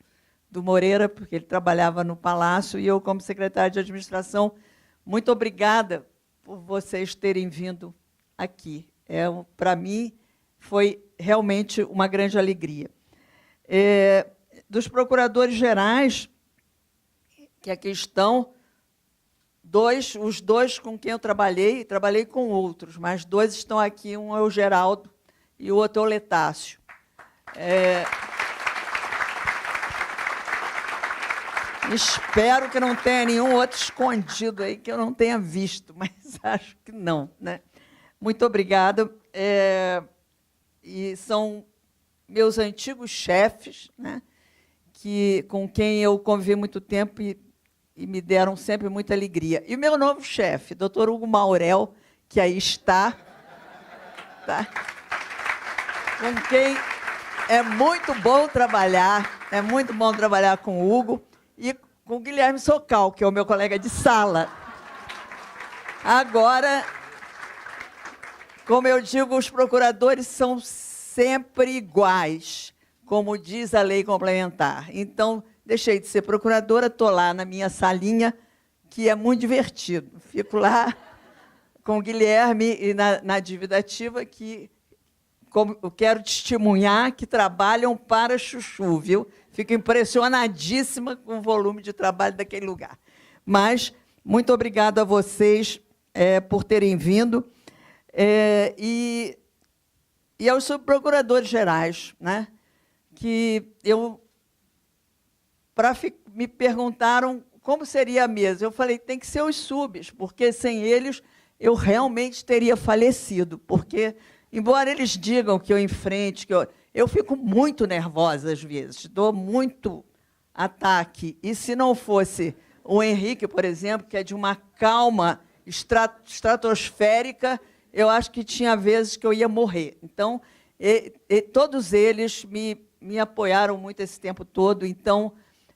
do Moreira, porque ele trabalhava no Palácio, e eu, como secretária de administração. Muito obrigada por vocês terem vindo aqui. Para mim, foi realmente uma grande alegria. Dos procuradores gerais, que aqui estão, os dois com quem eu trabalhei com outros, mas 2 estão aqui, um é o Geraldo e o outro é o Letácio. Espero que não tenha nenhum outro escondido aí que eu não tenha visto, mas acho que não, né? Muito obrigada. E são meus antigos chefes, né, com quem eu convivi muito tempo e me deram sempre muita alegria. E o meu novo chefe, doutor Hugo Maurel, que aí está, tá? Com quem é muito bom trabalhar com o Hugo, e com o Guilherme Socal, que é o meu colega de sala. Agora, como eu digo, os procuradores são sempre iguais, como diz a lei complementar. Então, deixei de ser procuradora, estou lá na minha salinha, que é muito divertido. Fico lá com o Guilherme e na dívida ativa, que eu quero testemunhar que trabalham para chuchu, viu? Fico impressionadíssima com o volume de trabalho daquele lugar. Mas, muito obrigada a vocês por terem vindo. E aos subprocuradores gerais, né, que me perguntaram como seria a mesa. Eu falei, tem que ser os subs, porque sem eles eu realmente teria falecido, porque, embora eles digam que eu enfrente, eu fico muito nervosa às vezes, dou muito ataque. E se não fosse o Henrique, por exemplo, que é de uma calma estratosférica, eu acho que tinha vezes que eu ia morrer. Então, todos eles me apoiaram muito esse tempo todo. Então,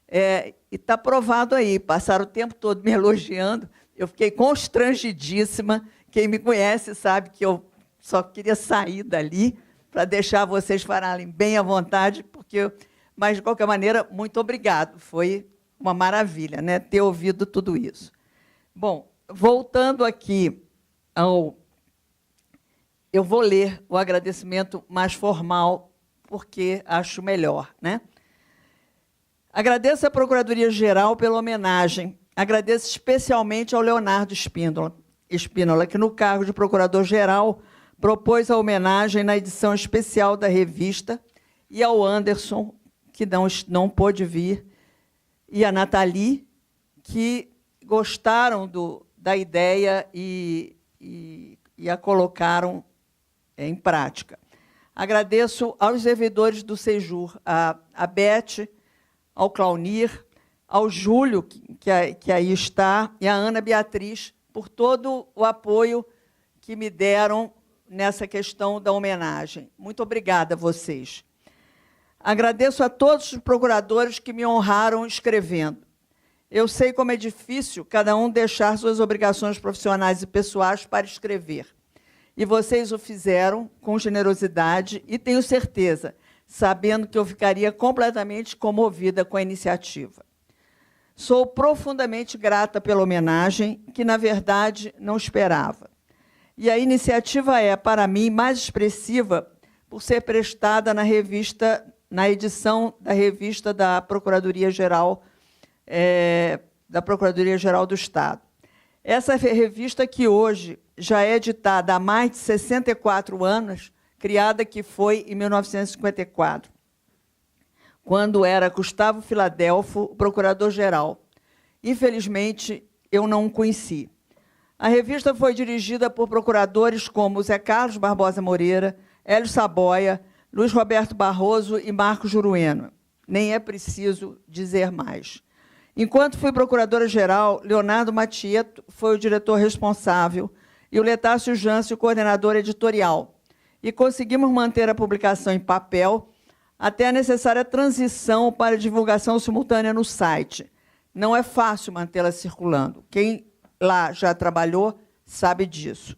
e está provado aí, passaram o tempo todo me elogiando. Eu fiquei constrangidíssima. Quem me conhece sabe que eu só queria sair dali para deixar vocês falarem bem à vontade, mas, de qualquer maneira, muito obrigado. Foi uma maravilha, né, ter ouvido tudo isso. Bom, voltando aqui eu vou ler o agradecimento mais formal, porque acho melhor, né? Agradeço à Procuradoria-Geral pela homenagem. Agradeço especialmente ao Leonardo Spínola, que, no cargo de Procurador-Geral, propôs a homenagem na edição especial da revista, e ao Anderson, que não pôde vir, e a Nathalie, que gostaram da ideia e a colocaram em prática. Agradeço aos servidores do Sejur, a Beth, ao Claunir, ao Júlio, que aí está, e a Ana Beatriz, por todo o apoio que me deram nessa questão da homenagem. Muito obrigada a vocês. Agradeço a todos os procuradores que me honraram escrevendo. Eu sei como é difícil cada um deixar suas obrigações profissionais e pessoais para escrever. E vocês o fizeram com generosidade e tenho certeza, sabendo que eu ficaria completamente comovida com a iniciativa. Sou profundamente grata pela homenagem, que, na verdade, não esperava. E a iniciativa é, para mim, mais expressiva por ser prestada na edição da revista da Procuradoria-Geral do Estado. Essa revista, que hoje já é editada há mais de 64 anos, criada que foi em 1954, quando era Gustavo Filadelfo, o procurador-geral. Infelizmente, eu não o conheci. A revista foi dirigida por procuradores como Zé Carlos Barbosa Moreira, Hélio Saboia, Luiz Roberto Barroso e Marcos Jurueno. Nem é preciso dizer mais. Enquanto fui procuradora-geral, Leonardo Matieto foi o diretor responsável e o Letácio Jâncio o coordenador editorial. e conseguimos manter a publicação em papel até a necessária transição para divulgação simultânea no site. Não é fácil mantê-la circulando. Quem lá já trabalhou sabe disso.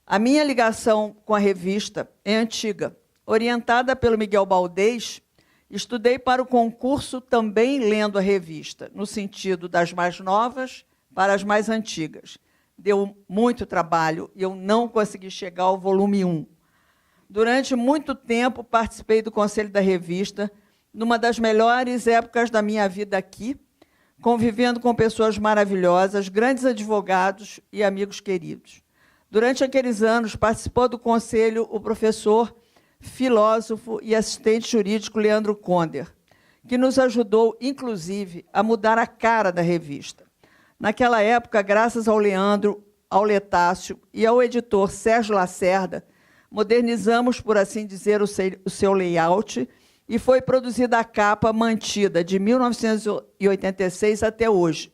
A minha ligação com a revista é antiga. Orientada pelo Miguel Baldez, estudei para o concurso também lendo a revista, no sentido das mais novas para as mais antigas. Deu muito trabalho e eu não consegui chegar ao volume 1. Durante muito tempo, participei do conselho da revista, numa das melhores épocas da minha vida aqui, convivendo com pessoas maravilhosas, grandes advogados e amigos queridos. Durante aqueles anos, participou do conselho o professor, filósofo e assistente jurídico Leandro Conder, que nos ajudou, inclusive, a mudar a cara da revista. Naquela época, graças ao Leandro, ao Letácio e ao editor Sérgio Lacerda, modernizamos, por assim dizer, o seu layout e foi produzida a capa mantida de 1986 até hoje.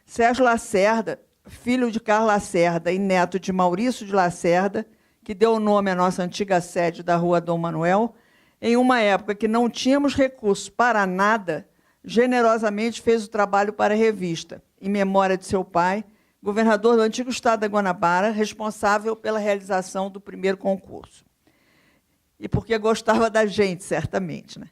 Sérgio Lacerda, filho de Carlos Lacerda e neto de Maurício de Lacerda, que deu o nome à nossa antiga sede da Rua Dom Manuel, em uma época que não tínhamos recursos para nada, generosamente fez o trabalho para a revista, em memória de seu pai, governador do antigo estado da Guanabara, responsável pela realização do primeiro concurso. E porque gostava da gente, certamente, né?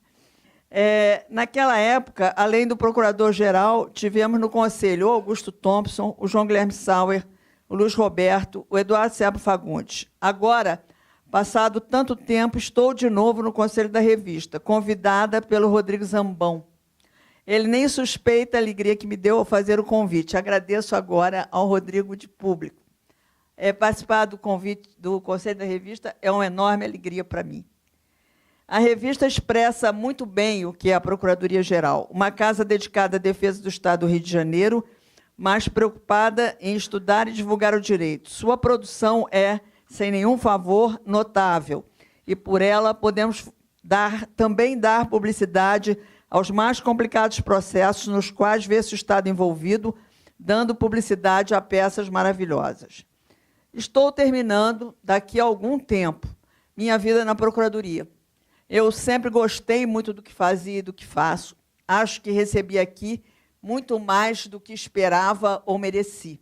Naquela época, além do procurador-geral, tivemos no conselho o Augusto Thompson, o João Guilherme Sauer, o Luiz Roberto, o Eduardo Seba Fagundes. Agora, passado tanto tempo, estou de novo no conselho da revista, convidada pelo Rodrigo Zambão. Ele nem suspeita a alegria que me deu ao fazer o convite. Agradeço agora ao Rodrigo de público. Participar do convite do Conselho da Revista é uma enorme alegria para mim. A revista expressa muito bem o que é a Procuradoria-Geral, uma casa dedicada à defesa do Estado do Rio de Janeiro, mas preocupada em estudar e divulgar o direito. Sua produção é, sem nenhum favor, notável, e por ela podemos também dar publicidade aos mais complicados processos nos quais vê-se o Estado envolvido, dando publicidade a peças maravilhosas. Estou terminando, daqui a algum tempo, minha vida na Procuradoria. Eu sempre gostei muito do que fazia e do que faço. Acho que recebi aqui muito mais do que esperava ou mereci.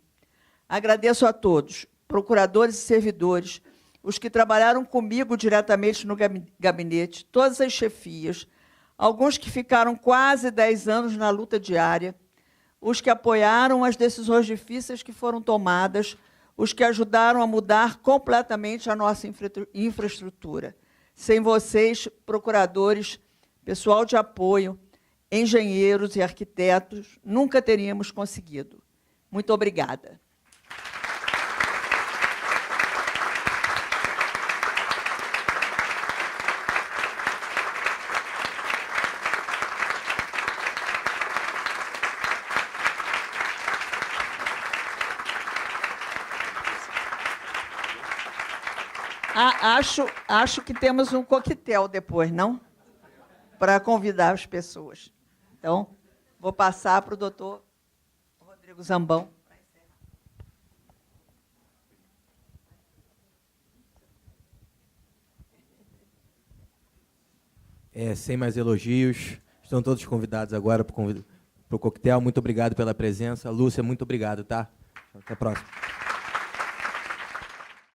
Agradeço a todos, procuradores e servidores, os que trabalharam comigo diretamente no gabinete, todas as chefias, alguns que ficaram quase 10 anos na luta diária, os que apoiaram as decisões difíceis que foram tomadas, os que ajudaram a mudar completamente a nossa infraestrutura. Sem vocês, procuradores, pessoal de apoio, engenheiros e arquitetos, nunca teríamos conseguido. Muito obrigada. Acho que temos um coquetel depois, não? Para convidar as pessoas. Então, vou passar para o doutor Rodrigo Zambão. Sem mais elogios, estão todos convidados agora para o coquetel. Muito obrigado pela presença. Lúcia, muito obrigado, tá? Até a próxima.